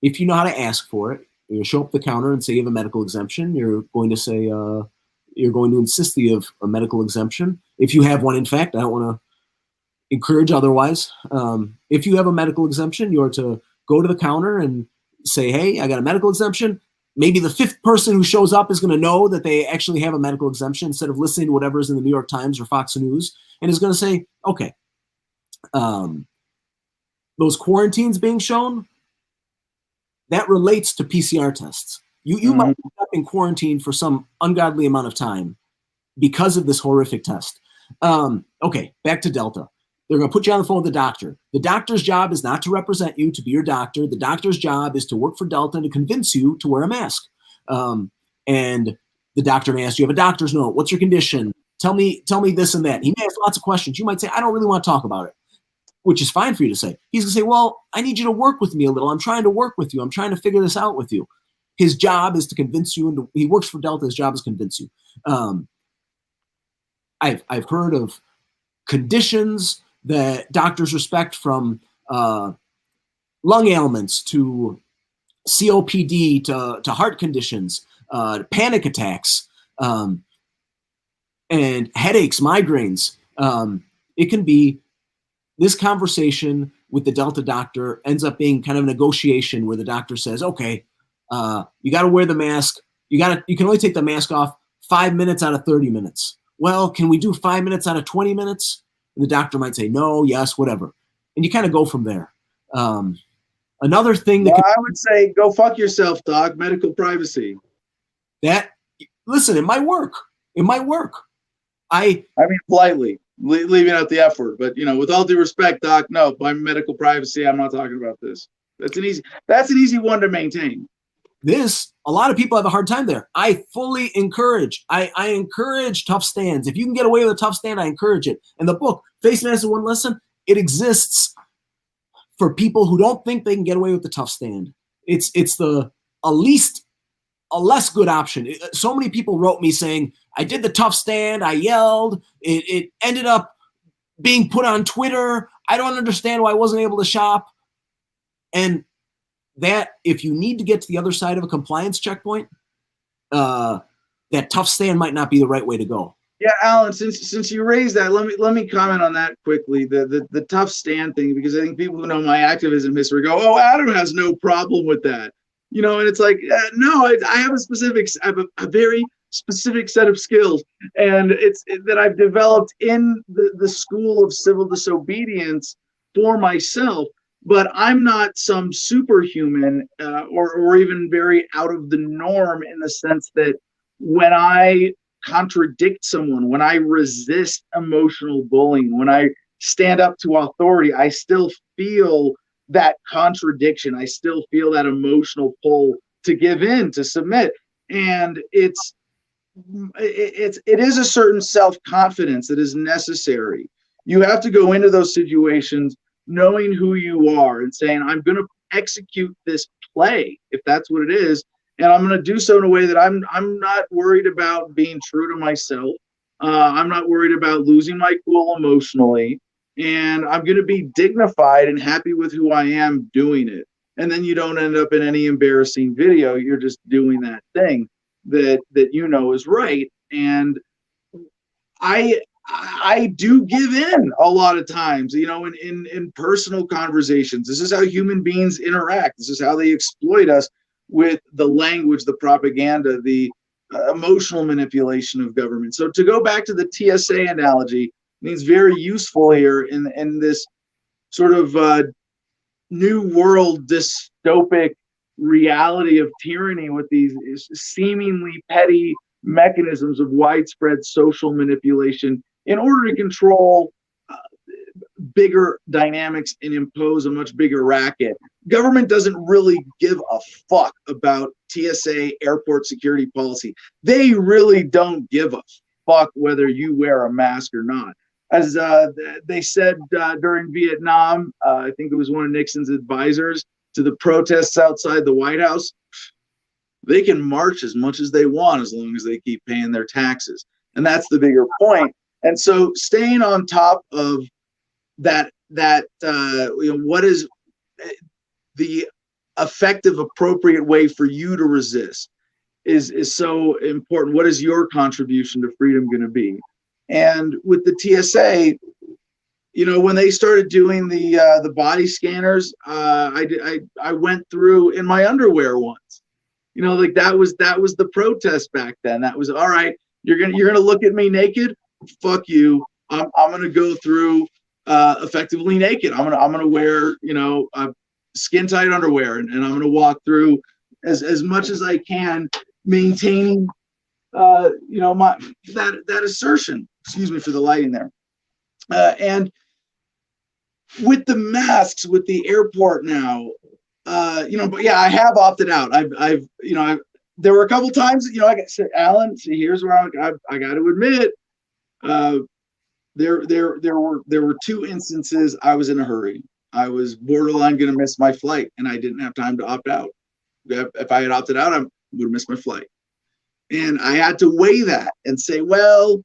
know how to ask for it, you show up at the counter and say you have a medical exemption. You're going to say you're going to insist that you have a medical exemption. If you have one, in fact, I don't want to encourage otherwise. If you have a medical exemption, you're to go to the counter and say, hey, I got a medical exemption. Maybe the fifth person who shows up is going to know that they actually have a medical exemption instead of listening to whatever is in the New York Times or Fox News, and is going to say, okay, those quarantines being shown, that relates to PCR tests. You might be up in quarantine for some ungodly amount of time because of this horrific test. Okay, back to Delta. They're going to put you on the phone with the doctor. The doctor's job is not to represent you, to be your doctor. The doctor's job is to work for Delta and to convince you to wear a mask. And the doctor may ask, you have a doctor's note. What's your condition? Tell me this and that. He may ask lots of questions. You might say, I don't really want to talk about it, which is fine for you to say. He's going to say, well, I need you to work with me a little. I'm trying to work with you. I'm trying to figure this out with you. His job is to convince you, and he works for Delta. His job is to convince you. I've heard of conditions that doctors respect, from lung ailments to COPD to heart conditions, panic attacks, and headaches, migraines. It can be, this conversation with the Delta doctor ends up being kind of a negotiation where the doctor says, okay, you got to wear the mask. You can only take the mask off 5 minutes out of 30 minutes. Well, can we do 5 minutes out of 20 minutes? And the doctor might say, no, yes, whatever. And you kind of go from there. Another thing that I would say, go fuck yourself, doc. Medical privacy. Listen, it might work. I mean, politely, leaving out the F word, but with all due respect, doc, no, by medical privacy, I'm not talking about this. That's an easy one to maintain. A lot of people have a hard time there. I fully encourage. I encourage tough stands. If you can get away with a tough stand, I encourage it. And the book, Face Mask is One Lesson, it exists for people who don't think they can get away with the tough stand. It's a less good option. So many people wrote me saying, I did the tough stand, I yelled, it ended up being put on Twitter. I don't understand why I wasn't able to shop. And that, if you need to get to the other side of a compliance checkpoint, that tough stand might not be the right way to go. Yeah, Alan, since you raised that, let me comment on that quickly. The tough stand thing, because I think people who know my activism history go, "Oh, Adam has no problem with that," and it's like, no, I have a very specific set of skills, and it's that I've developed in the school of civil disobedience for myself. But I'm not some superhuman or even very out of the norm, in the sense that when I contradict someone, when I resist emotional bullying, when I stand up to authority, I still feel that contradiction. I still feel that emotional pull to give in, to submit. And it is a certain self-confidence that is necessary. You have to go into those situations knowing who you are and saying, I'm going to execute this play, if that's what it is, and I'm going to do so in a way that I'm not worried about being true to myself. I'm not worried about losing my cool emotionally, and I'm going to be dignified and happy with who I am doing it. And then you don't end up in any embarrassing video. You're just doing that thing that is right. And I do give in a lot of times, in personal conversations. This is how human beings interact. This is how they exploit us with the language, the propaganda, the emotional manipulation of government. So to go back to the TSA analogy, means very useful here in this sort of new world dystopic reality of tyranny with these seemingly petty mechanisms of widespread social manipulation in order to control bigger dynamics and impose a much bigger racket. Government doesn't really give a fuck about TSA airport security policy. They really don't give a fuck whether you wear a mask or not. As they said during Vietnam, I think it was one of Nixon's advisors to the protests outside the White House, they can march as much as they want as long as they keep paying their taxes. And that's the bigger point. And so staying on top of that what is the effective, appropriate way for you to resist is so important. What is your contribution to freedom going to be? And with the TSA, when they started doing the body scanners, I went through in my underwear once. Like that was the protest back then. That was all right. You're gonna look at me naked. Fuck you. I'm gonna go through effectively naked. I'm gonna wear skin tight underwear, and I'm gonna walk through as much as I can, maintaining my that assertion. Excuse me for the lighting there. And with the masks, with the airport now, but yeah, I have opted out. There were a couple times, like I said, Alan, see, here's where I got to admit, there were two instances I was in a hurry. I was borderline going to miss my flight, and I didn't have time to opt out. If I had opted out, I would have missed my flight. And I had to weigh that and say, well,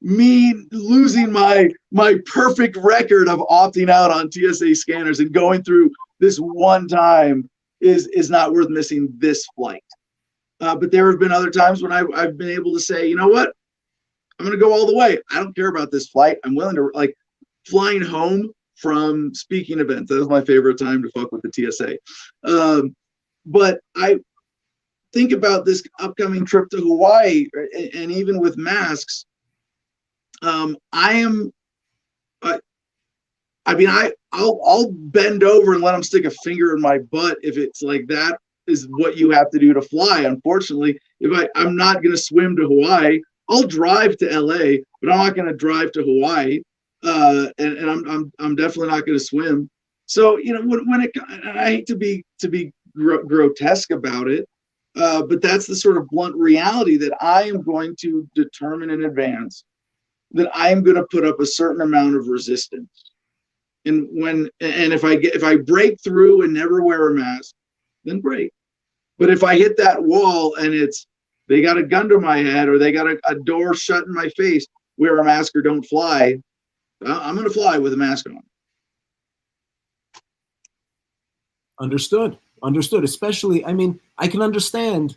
me losing my perfect record of opting out on TSA scanners and going through this one time is not worth missing this flight. But there have been other times when I've been able to say, you know what, I'm going to go all the way. I don't care about this flight. I'm willing to, like, flying home from speaking events. That was my favorite time to fuck with the TSA. But I think about this upcoming trip to Hawaii, and even with masks, I'll bend over and let them stick a finger in my butt if it's like that is what you have to do to fly. Unfortunately, if I'm not going to swim to Hawaii, I'll drive to LA, but I'm not going to drive to Hawaii. And I'm definitely not going to swim. So, when I hate to be grotesque about it, but that's the sort of blunt reality that I am going to determine in advance that I am going to put up a certain amount of resistance. And if I break through and never wear a mask, then great. But if I hit that wall and they got a gun to my head or they got a door shut in my face, wear a mask or don't fly, I'm going to fly with a mask on. Understood. Especially, I can understand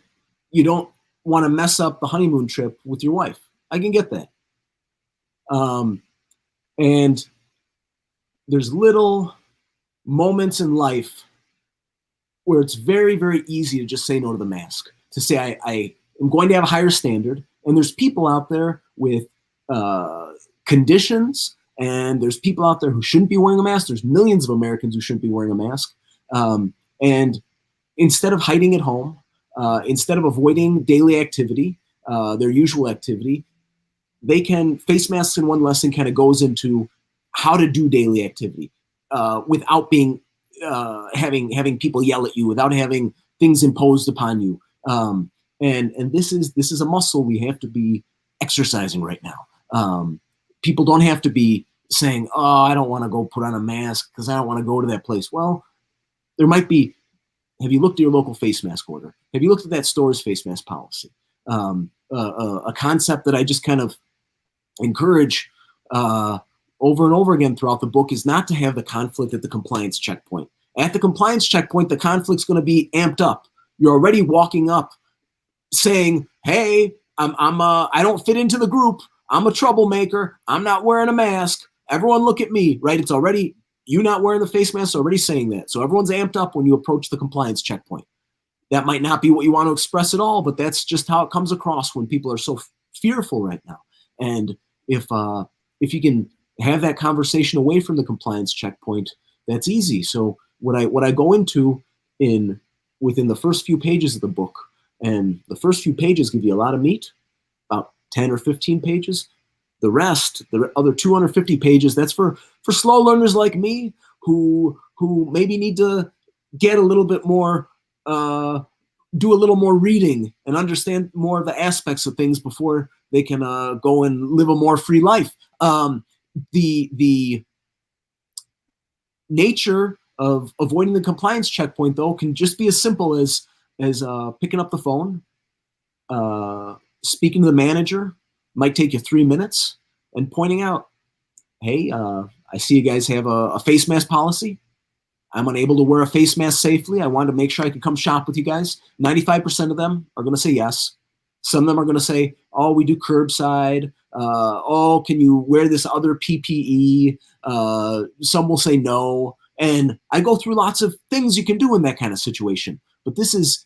you don't want to mess up the honeymoon trip with your wife. I can get that. And there's little moments in life where it's very, very easy to just say no to the mask, to say I am going to have a higher standard. And there's people out there with conditions, and there's people out there who shouldn't be wearing a mask. There's millions of Americans who shouldn't be wearing a mask. And instead of hiding at home, instead of avoiding daily activity, their usual activity, face masks in one lesson kind of goes into how to do daily activity without being having people yell at you, without having things imposed upon you. And this is a muscle we have to be exercising right now. People don't have to be saying, "Oh, I don't want to go put on a mask because I don't want to go to that place." Well, there might be. Have you looked at your local face mask order? Have you looked at that store's face mask policy? A concept that I just kind of encourage over and over again throughout the book is not to have the conflict at the compliance checkpoint. At the compliance checkpoint, the conflict's going to be amped up. You're already walking up saying, "Hey, I don't fit into the group. I'm a troublemaker. I'm not wearing a mask. Everyone look at me," right? It's already, you not wearing the face mask, already saying that. So everyone's amped up when you approach the compliance checkpoint. That might not be what you want to express at all, but that's just how it comes across when people are so fearful right now. And if you can have that conversation away from the compliance checkpoint, that's easy. So what I go into in within the first few pages of the book. And the first few pages give you a lot of meat, about 10 or 15 pages. The rest, the other 250 pages, that's for slow learners like me who maybe need to get a little bit more, do a little more reading and understand more of the aspects of things before they can go and live a more free life. The nature of avoiding the compliance checkpoint, though, can just be as simple as picking up the phone, speaking to the manager. Might take you 3 minutes, and pointing out, hey, I see you guys have a face mask policy. I'm unable to wear a face mask safely. I wanted to make sure I could come shop with you guys. 95% of them are going to say yes. Some of them are going to say, oh, we do curbside. Oh, can you wear this other PPE? Some will say no. And I go through lots of things you can do in that kind of situation. But this is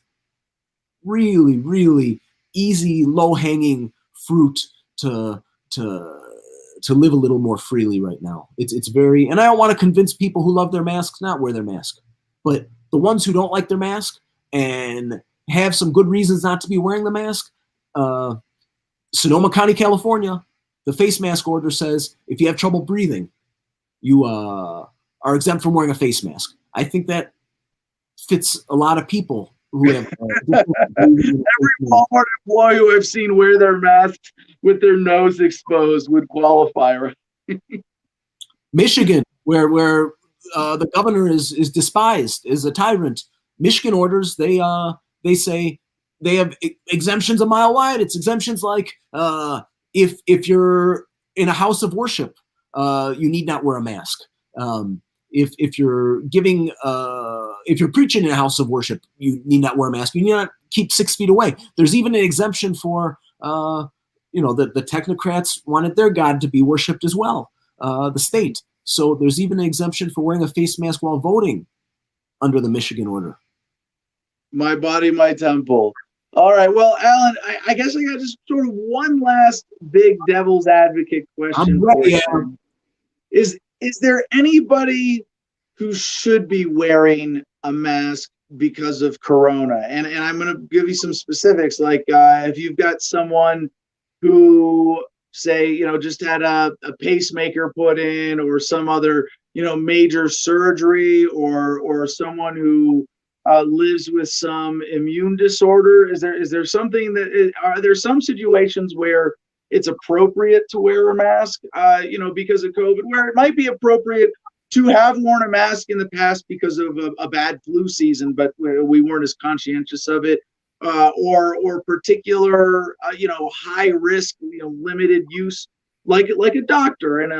really, really easy, low-hanging fruit to live a little more freely right now. It's very, and I don't want to convince people who love their masks not wear their mask, but the ones who don't like their mask and have some good reasons not to be wearing the mask, Sonoma County, California, the face mask order says if you have trouble breathing, you are exempt from wearing a face mask. I think that fits a lot of people who have every Walmart employee who I've seen wear their mask with their nose exposed would qualify, right? Michigan, where the governor is despised, is a tyrant. Michigan orders, they say they have exemptions a mile wide. It's exemptions like if you're in a house of worship, you need not wear a mask. If you're giving if you're preaching in a house of worship, you need not wear a mask. You need not keep 6 feet away. There's even an exemption for the technocrats wanted their God to be worshipped as well, the state. So there's even an exemption for wearing a face mask while voting under the Michigan order. My body, my temple. All right. Well, Alan, I guess I got just sort of one last big devil's advocate question. I'm ready, for you. Is there anybody who should be wearing a mask because of Corona? And I'm going to give you some specifics. Like if you've got someone who, say, just had a pacemaker put in, or some other, major surgery, or someone who lives with some immune disorder. Is there something are there some situations where it's appropriate to wear a mask, because of COVID, where it might be appropriate to have worn a mask in the past because of a bad flu season, but we weren't as conscientious of it, or particular, high risk, limited use, like a doctor in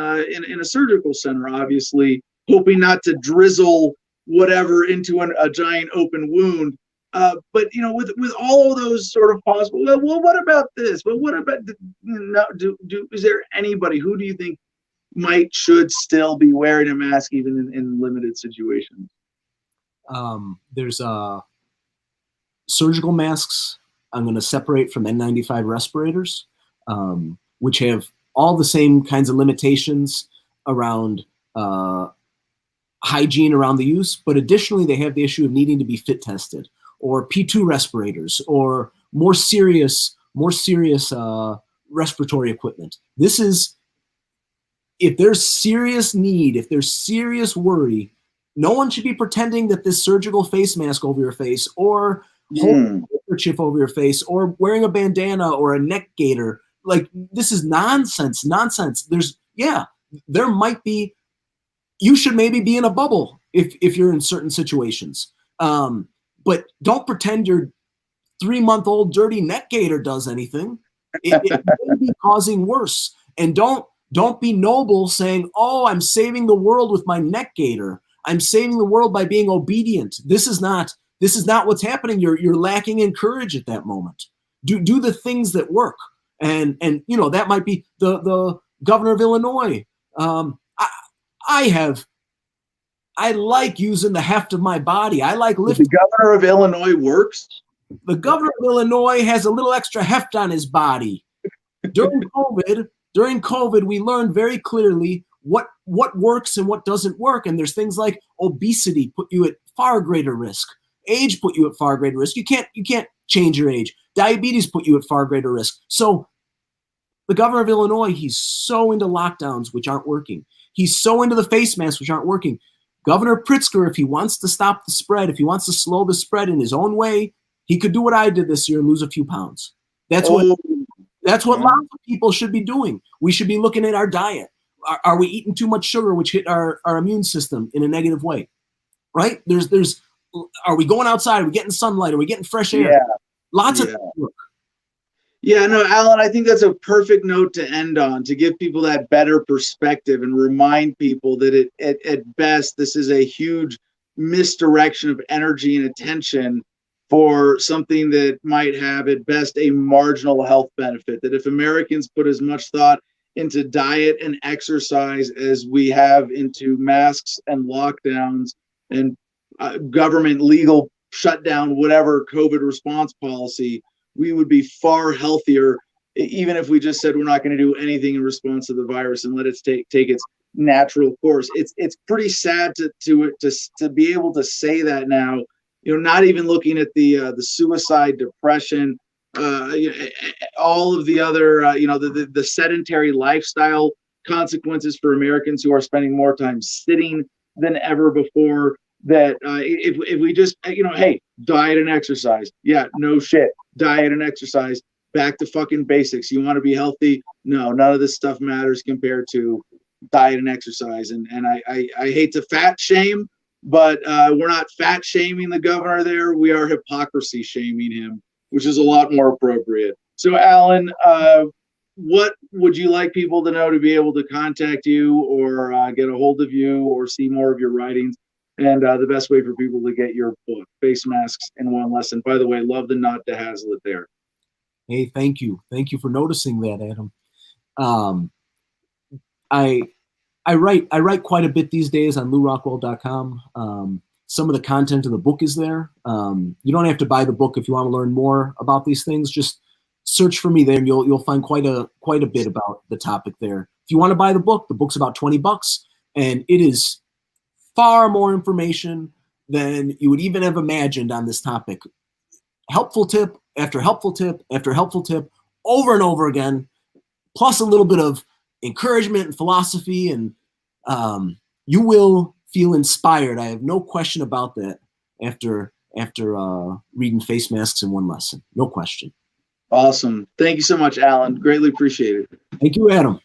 a surgical center, obviously hoping not to drizzle whatever into a giant open wound. But with all of those sort of possible, well, what about this? Well, what about is there anybody who do you think should still be wearing a mask even in limited situations? There's surgical masks. I'm going to separate from N95 respirators, which have all the same kinds of limitations around hygiene around the use, but additionally they have the issue of needing to be fit tested, or P2 respirators, or more serious respiratory equipment. This is, if there's serious need, if there's serious worry, no one should be pretending that this surgical face mask over your face, or holding a handkerchief over your face, or wearing a bandana or a neck gaiter. Like, this is nonsense. There might be, you should maybe be in a bubble if you're in certain situations. But don't pretend your 3-month-old dirty neck gaiter does anything. It may be causing worse. And don't be noble saying, oh, I'm saving the world with my neck gaiter. I'm saving the world by being obedient. This is not what's happening. You're lacking in courage at that moment. Do the things that work. And that might be the governor of Illinois. I like using the heft of my body. I like lifting. The governor of Illinois works? The governor of Illinois has a little extra heft on his body. During COVID, we learned very clearly what works and what doesn't work. And there's things like obesity put you at far greater risk. Age put you at far greater risk. You can't change your age. Diabetes put you at far greater risk. So the governor of Illinois, he's so into lockdowns, which aren't working. He's so into the face masks, which aren't working. Governor Pritzker, if he wants to stop the spread, if he wants to slow the spread in his own way, he could do what I did this year and lose a few pounds. That's what lots of people should be doing. We should be looking at our diet. Are we eating too much sugar, which hit our immune system in a negative way? Right? Are we going outside? Are we getting sunlight? Are we getting fresh air? Yeah. Lots of work. Yeah, no, Alan, I think that's a perfect note to end on, to give people that better perspective and remind people that at best, this is a huge misdirection of energy and attention for something that might have at best a marginal health benefit. That if Americans put as much thought into diet and exercise as we have into masks and lockdowns and government legal shutdown, whatever COVID response policy, we would be far healthier, even if we just said we're not going to do anything in response to the virus and let it take its natural course. It's pretty sad to be able to say that now. Not even looking at the suicide, depression, all of the other, the sedentary lifestyle consequences for Americans who are spending more time sitting than ever before. That if we just, hey, diet and exercise. Yeah, no shit. Diet and exercise. Back to fucking basics. You want to be healthy? No, none of this stuff matters compared to diet and exercise. And I hate to fat shame, but we're not fat shaming the governor there. We are hypocrisy shaming him, which is a lot more appropriate. So, Alan, what would you like people to know to be able to contact you or get a hold of you or see more of your writings? And the best way for people to get your book, Face Masks in One Lesson. By the way, love the nod to Hazlitt there. Hey, thank you. Thank you for noticing that, Adam. I write quite a bit these days on LouRockwell.com. Some of the content of the book is there. You don't have to buy the book if you want to learn more about these things. Just search for me there, and you'll find quite a bit about the topic there. If you want to buy the book's about $20, and it is far more information than you would even have imagined on this topic. Helpful tip after helpful tip after helpful tip over and over again, plus a little bit of encouragement and philosophy, and you will feel inspired. I have no question about that after reading Face Masks in One Lesson. No question. Awesome. Thank you so much, Alan. Greatly appreciate it. Thank you, Adam.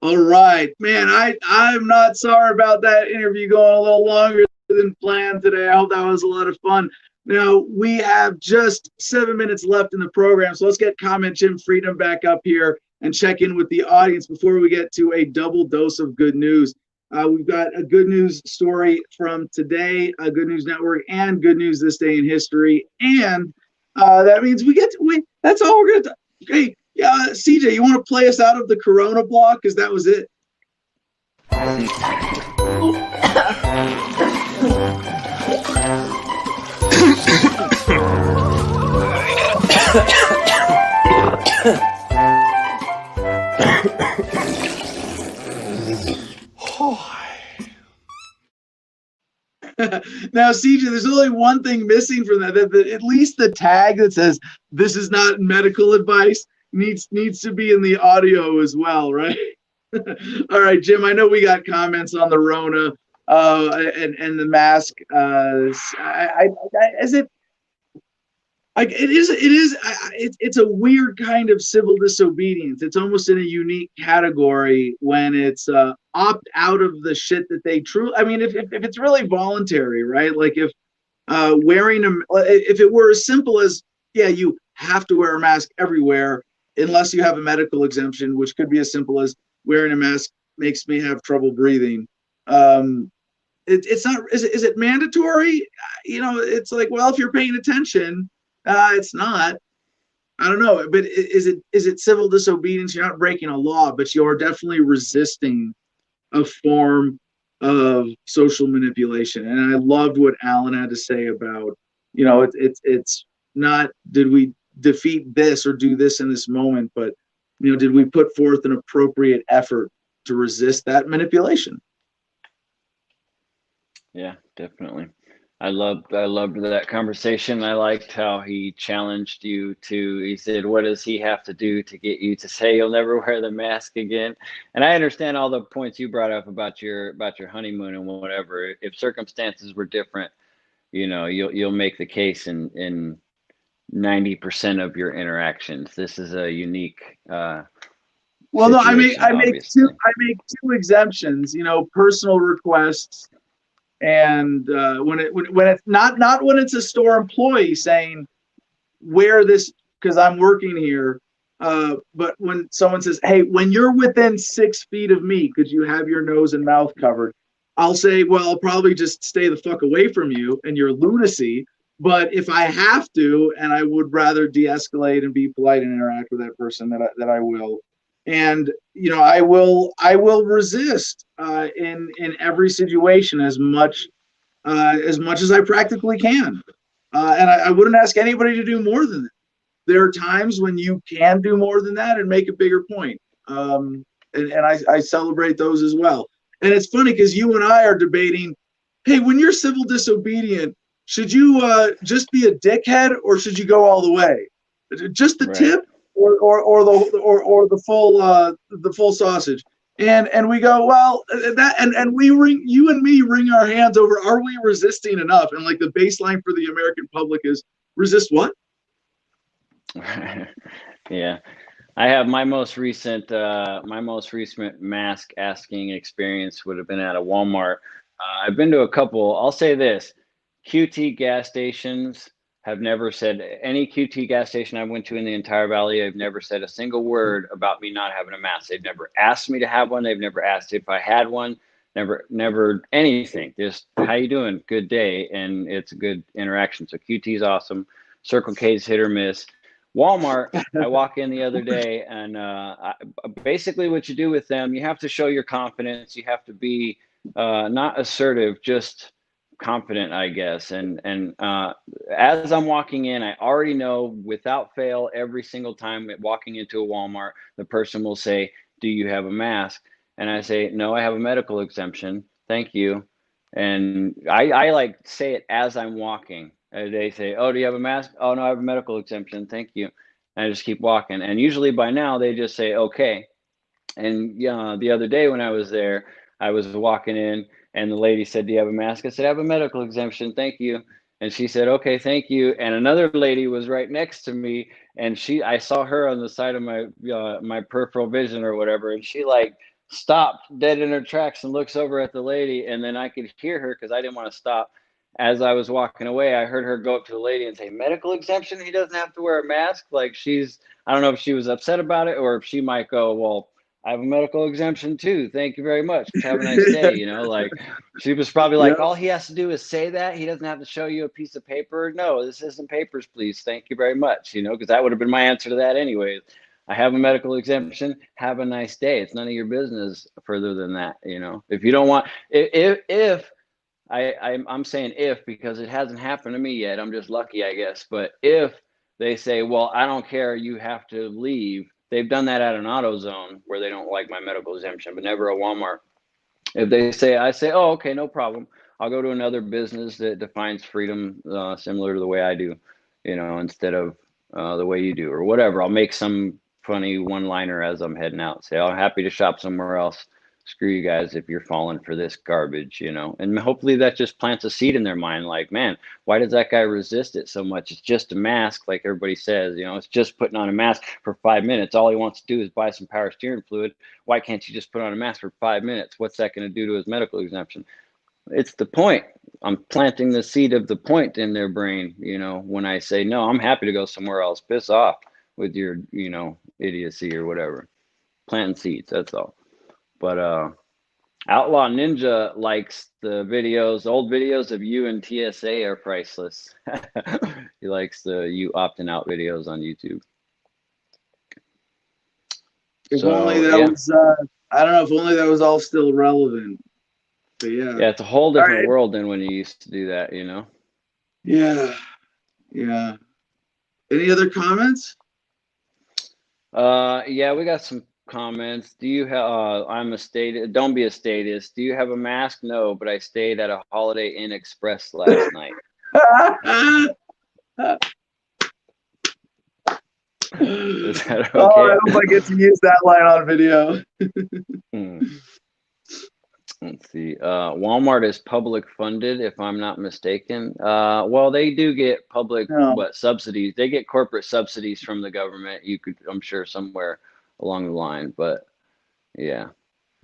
All right, man, I'm not sorry about that interview going a little longer than planned today. I hope that was a lot of fun. Now, we have just 7 minutes left in the program, so let's get Comment Jim Freedom back up here and check in with the audience before we get to a double dose of good news. We've got a good news story from today, a Good News Network, and Good News This Day in History. And that means that's all we're going to do. Hey, CJ, you want to play us out of the Corona block? Because that was it. Now, CJ, there's only one thing missing from that. At least the tag that says "This is not medical advice" needs to be in the audio as well, right? All right, Jim. I know we got comments on the Rona and the mask. It's a weird kind of civil disobedience. It's almost in a unique category when it's opt out of the shit that they truly. I mean, if it's really voluntary, right? Like if it were as simple as, yeah, you have to wear a mask everywhere unless you have a medical exemption, which could be as simple as wearing a mask makes me have trouble breathing. It's not. Is it mandatory? It's like, well, if you're paying attention. It's not. I don't know, but is it civil disobedience? You're not breaking a law, but you're definitely resisting a form of social manipulation. And I loved what Alan had to say about, it's not did we defeat this or do this in this moment, but did we put forth an appropriate effort to resist that manipulation? Yeah, definitely. I loved that conversation. I liked how he challenged you to, he said, what does he have to do to get you to say you'll never wear the mask again? And I understand all the points you brought up about your honeymoon and whatever. If circumstances were different, you know, you'll make the case in 90% of your interactions. This is a unique Well, no, I situation, make two exemptions. You know, personal requests, and when it's not when it's a store employee saying wear this because I'm working here, but when someone says, "Hey, when you're within 6 feet of me, could you have your nose and mouth covered?" I'll say, "Well, I'll probably just stay the fuck away from you and your lunacy." But if I have to, and I would rather de-escalate and be polite and interact with that person, that I will. And you know, I will resist in every situation as much as I practically can. And I wouldn't ask anybody to do more than that. There are times when you can do more than that and make a bigger point. And I celebrate those as well. And it's funny because you and I are debating, hey, when you're civil disobedient, should you just be a dickhead or should you go all the way? Just the tip or the full sausage? And we go, well, that and you and me wring our hands over, are we resisting enough? And like the baseline for the American public is resist what? Yeah. I have my most recent mask asking experience would have been at a Walmart. I've been to a couple. I'll say this: QT gas stations have never said, any QT gas station I went to in the entire valley, I've never said a single word about me not having a mask. They've never asked me to have one. They've never asked if I had one. Never anything. Just how you doing? Good day, and it's a good interaction. So QT is awesome. Circle K's hit or miss. Walmart, I walk in the other day, and basically what you do with them, you have to show your confidence. You have to be not assertive, just confident, I guess. And as I'm walking in, I already know without fail, every single time walking into a Walmart, the person will say, "Do you have a mask?" And I say, "No, I have a medical exemption. Thank you." And I like say it as I'm walking. They say, "Oh, do you have a mask?" "Oh, no, I have a medical exemption. Thank you." And I just keep walking. And usually by now they just say, "Okay." And the other day when I was there, I was walking in and the lady said, "Do you have a mask?" I said, "I have a medical exemption. Thank you." And she said, "Okay, thank you." And another lady was right next to me, and I saw her on the side of my peripheral vision or whatever, and she like stopped dead in her tracks and looks over at the lady, and then I could hear her because I didn't want to stop. As I was walking away, I heard her go up to the lady and say, "Medical exemption? He doesn't have to wear a mask?" Like I don't know if she was upset about it or if she might go, "Well, I have a medical exemption too. Thank you very much. Have a nice day." You know, like she was probably like, all he has to do is say that. He doesn't have to show you a piece of paper. "No, this isn't papers, please. Thank you very much." You know, because that would have been my answer to that anyways. "I have a medical exemption. Have a nice day." It's none of your business further than that. You know, if you don't want, if I'm saying if because it hasn't happened to me yet. I'm just lucky, I guess. But if they say, "Well, I don't care, you have to leave," they've done that at an AutoZone where they don't like my medical exemption, but never a Walmart. If they say, I say, "Oh, okay, no problem. I'll go to another business that defines freedom similar to the way I do, you know, instead of the way you do or whatever." I'll make some funny one-liner as I'm heading out. Say, "I'm happy to shop somewhere else. Screw you guys if you're falling for this garbage," you know. And hopefully that just plants a seed in their mind. Like, man, why does that guy resist it so much? It's just a mask, like everybody says, you know, it's just putting on a mask for 5 minutes. All he wants to do is buy some power steering fluid. Why can't you just put on a mask for 5 minutes? What's that going to do to his medical exemption? It's the point. I'm planting the seed of the point in their brain, you know, when I say, "No, I'm happy to go somewhere else. Piss off with your, you know, idiocy or whatever." Planting seeds, that's all. But Outlaw Ninja likes the old videos of you and TSA are priceless. He likes the you opting out videos on YouTube. If only that was, I don't know, if only that was all still relevant. But yeah. Yeah, it's a whole different world than when you used to do that, you know? Yeah. Yeah. Any other comments? Yeah, we got some comments. Do you have? I'm a state. Don't be a statist. Do you have a mask? No, but I stayed at a Holiday Inn Express last night. Is that okay? Oh, I hope I get to use that line on video. Let's see. Walmart is public funded, if I'm not mistaken. Well, they do get public subsidies. They get corporate subsidies from the government. You could, I'm sure, somewhere along the line, but yeah,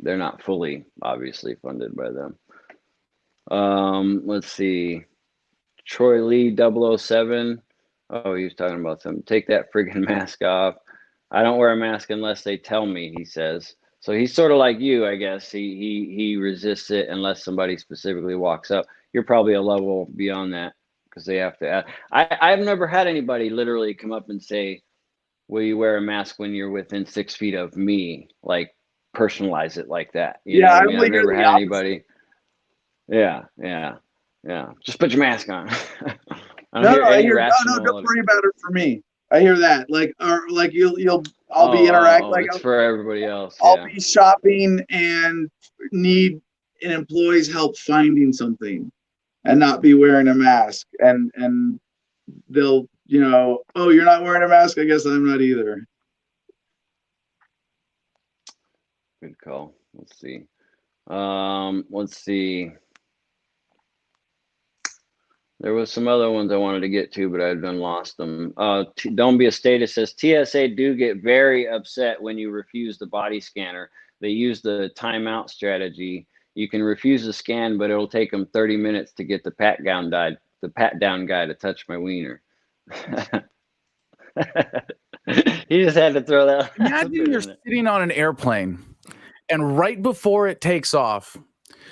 they're not fully, obviously, funded by them. Let's see. Troy Lee 007. Oh, he was talking about something. Take that friggin' mask off. I don't wear a mask unless they tell me, he says. So he's sort of like you, I guess. He resists it unless somebody specifically walks up. You're probably a level beyond that because they have to ask. I've never had anybody literally come up and say, will you wear a mask when you're within 6 feet of me? Like, personalize it like that. You know what I mean? I've never had anybody. Yeah. Just put your mask on. No, don't worry about it for me. I hear that. Like, or like I'll be interacting. Like, it's for everybody else. I'll be shopping and need an employee's help finding something, and not be wearing a mask. And they'll, oh, you're not wearing a mask. I guess I'm not either. Good call. Let's see. Let's see. There was some other ones I wanted to get to, but I've done lost them. Don't be a statist says TSA do get very upset when you refuse the body scanner. They use the timeout strategy. You can refuse the scan, but it'll take them 30 minutes to get the pat down guy to touch my wiener. He just had to throw that. Imagine you're sitting on an airplane, and right before it takes off,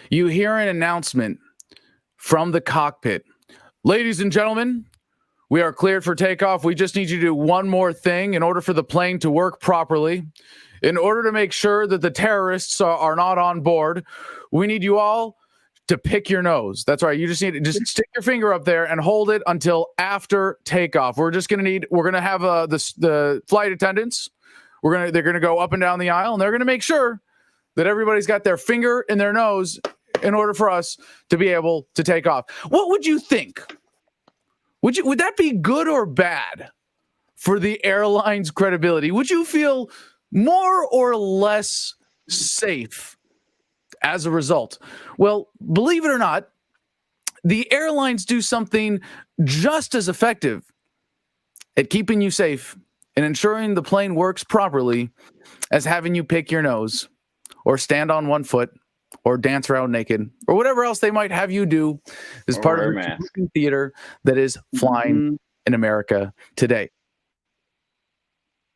you hear an announcement from the cockpit. Ladies and gentlemen, we are cleared for takeoff. We just need you to do one more thing in order for the plane to work properly. In order to make sure that the terrorists are not on board, we need you all to pick your nose. That's right. You just need to stick your finger up there and hold it until after takeoff. We're going to have the flight attendants. They're going to go up and down the aisle, and they're going to make sure that everybody's got their finger in their nose in order for us to be able to take off. What would you think? Would that be good or bad for the airline's credibility? Would you feel more or less safe as a result? Well, believe it or not, the airlines do something just as effective at keeping you safe and ensuring the plane works properly as having you pick your nose or stand on one foot or dance around naked, or whatever else they might have you do as part of the theater that is flying in America today.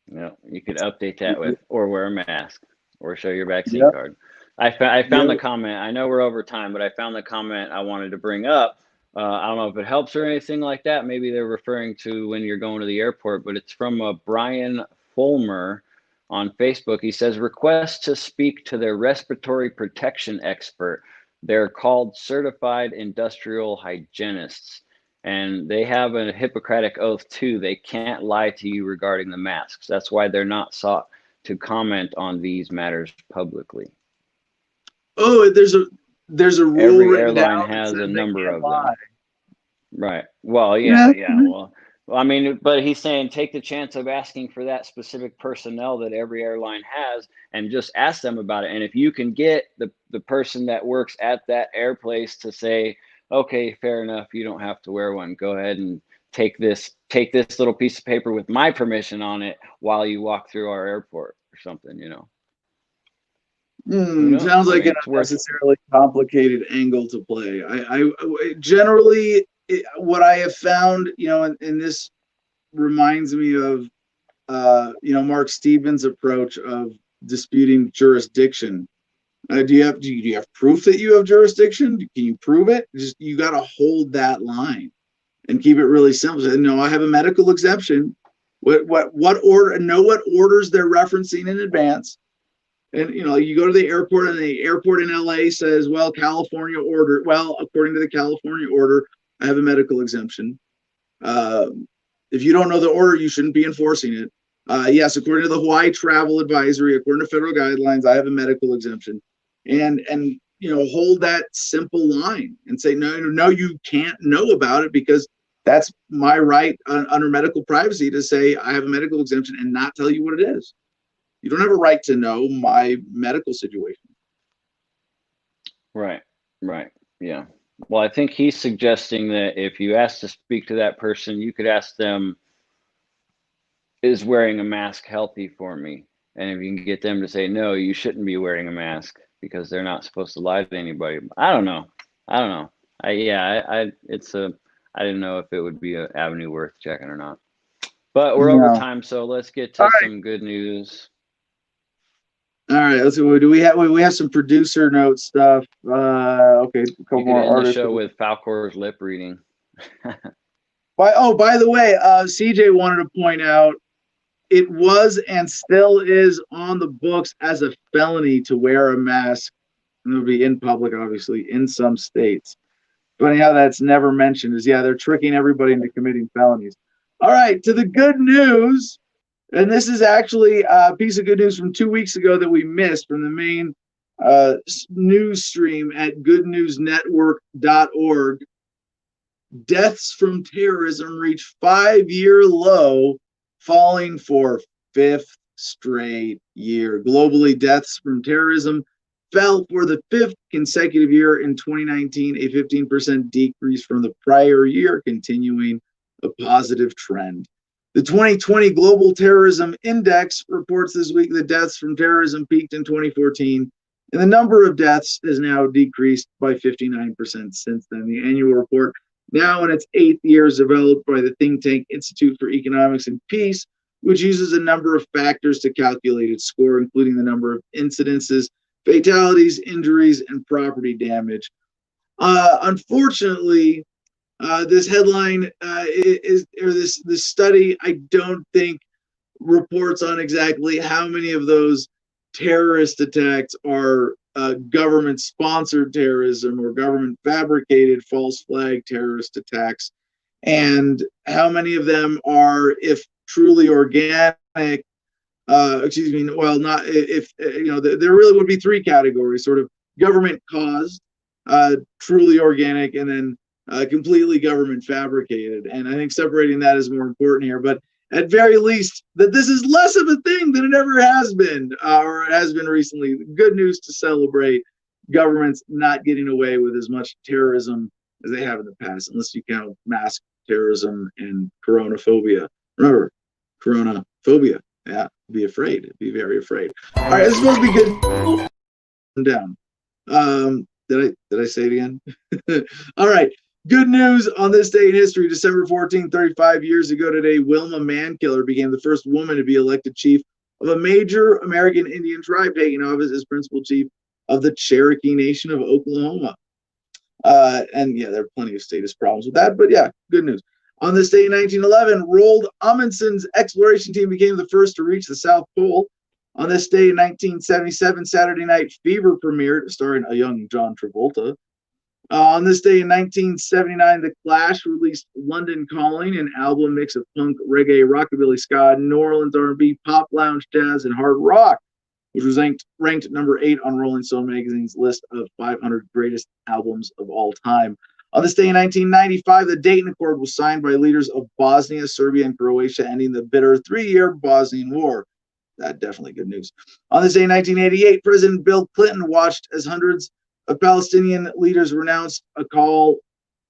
No, you could update that with, or wear a mask, or show your vaccine card. I found the comment. I know we're over time, but I found the comment I wanted to bring up. I don't know if it helps or anything like that. Maybe they're referring to when you're going to the airport, but it's from Brian Fulmer on Facebook. He says, request to speak to their respiratory protection expert. They're called certified industrial hygienists, and they have a Hippocratic oath too. They can't lie to you regarding the masks. That's why they're not sought to comment on these matters publicly. Oh, there's a rule. Every airline has a number of them. Right. Well, yeah. Well, I mean, but he's saying take the chance of asking for that specific personnel that every airline has and just ask them about it. And if you can get the person that works at that airplace to say, okay, fair enough, you don't have to wear one. Go ahead and take this little piece of paper with my permission on it while you walk through our airport or something, Sounds like an unnecessarily complicated angle to play. I generally, what I have found, and this reminds me of, Mark Stevens' approach of disputing jurisdiction. Do you have proof that you have jurisdiction? Can you prove it? You got to hold that line and keep it really simple. No, I have a medical exemption. What order? Know what orders they're referencing in advance. And you go to the airport, and the airport in LA says, well, California order. Well, according to the California order, I have a medical exemption. If you don't know the order, you shouldn't be enforcing it. Yes, according to the Hawaii Travel Advisory, according to federal guidelines, I have a medical exemption, and hold that simple line and say no, you can't know about it, because that's my right under medical privacy to say I have a medical exemption and not tell you what it is. You don't have a right to know my medical situation. Right. Yeah. Well, I think he's suggesting that if you ask to speak to that person, you could ask them, is wearing a mask healthy for me? And if you can get them to say, no, you shouldn't be wearing a mask because they're not supposed to lie to anybody. I don't know. I didn't know if it would be an avenue worth checking or not. But we're over time, so let's get to some good news. All right, let's see. Do we have some producer note stuff? Okay, a couple more end artists. The show with Falcor's lip reading. By the way, CJ wanted to point out it was and still is on the books as a felony to wear a mask, and it'll be in public, obviously, in some states. Funny how that's never mentioned is, they're tricking everybody into committing felonies. All right, to the good news, and this is actually a piece of good news from 2 weeks ago that we missed from the main news stream at goodnewsnetwork.org. Deaths from terrorism reached 5-year low, falling for 5th straight year. Globally, deaths from terrorism fell for the 5th consecutive year in 2019, a 15% decrease from the prior year, continuing a positive trend. The 2020 Global Terrorism Index reports this week that deaths from terrorism peaked in 2014, and the number of deaths has now decreased by 59% since then. The annual report, now in its 8th year, is developed by the think tank Institute for Economics and Peace, which uses a number of factors to calculate its score, including the number of incidences, fatalities, injuries, and property damage. Unfortunately, this headline this study, I don't think reports on exactly how many of those terrorist attacks are government-sponsored terrorism or government-fabricated false flag terrorist attacks, and how many of them are, if truly organic, there really would be 3 categories: sort of government-caused, truly organic, and then completely government fabricated. And I think separating that is more important here. But at very least, that this is less of a thing than it ever has been, or it has been recently. Good news to celebrate. Governments not getting away with as much terrorism as they have in the past, unless you count mask terrorism and coronaphobia. Remember, coronaphobia. Yeah, be afraid. Be very afraid. All right, this is supposed to be good. I'm down. Did I say it again? All right. Good news on this day in history, December 14, 35 years ago today, Wilma Mankiller became the first woman to be elected chief of a major American Indian tribe, taking office as principal chief of the Cherokee Nation of Oklahoma. And there are plenty of status problems with that, but good news. On this day in 1911, Roald Amundson's exploration team became the first to reach the South Pole. On this day in 1977, Saturday Night Fever premiered, starring a young John Travolta. On this day in 1979, The Clash released London Calling, an album mix of punk, reggae, rockabilly, ska, New Orleans R&B, pop, lounge, jazz, and hard rock, which was ranked number 8 on Rolling Stone magazine's list of 500 greatest albums of all time. On this day in 1995, the Dayton Accord was signed by leaders of Bosnia, Serbia, and Croatia, ending the bitter 3-year Bosnian War. That definitely good news. On this day in 1988, President Bill Clinton watched as hundreds of Palestinian leaders renounced a call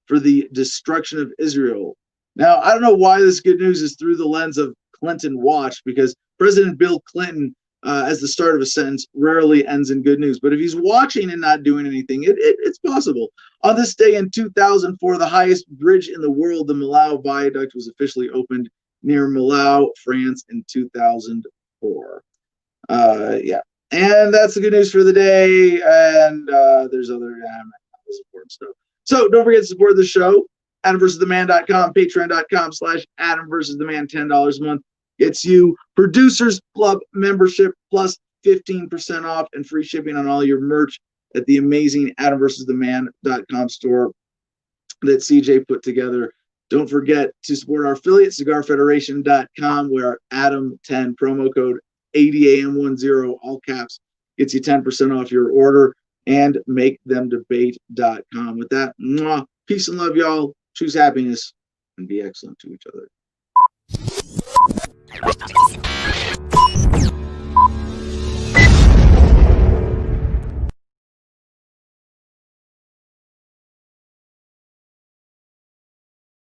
for the destruction of Israel. Now, I don't know why this good news is through the lens of Clinton watched, because President Bill Clinton, as the start of a sentence, rarely ends in good news. But if he's watching and not doing anything, it's possible. On this day in 2004, the highest bridge in the world, the Millau Viaduct, was officially opened near Millau, France in 2004. And that's the good news for the day. And there's other important stuff. So don't forget to support the show. AdamVersusTheMan.com, Patreon.com/Adam versus the Man. $10 a month gets you Producers Club membership plus 15% off and free shipping on all your merch at the amazing AdamVersusTheMan.com store that CJ put together Don't forget to support our affiliate, cigarfederation.com, where Adam10 promo code ADAM10, all caps, gets you 10% off your order, and makethemdebate.com. With that, mwah, peace and love, y'all. Choose happiness and be excellent to each other.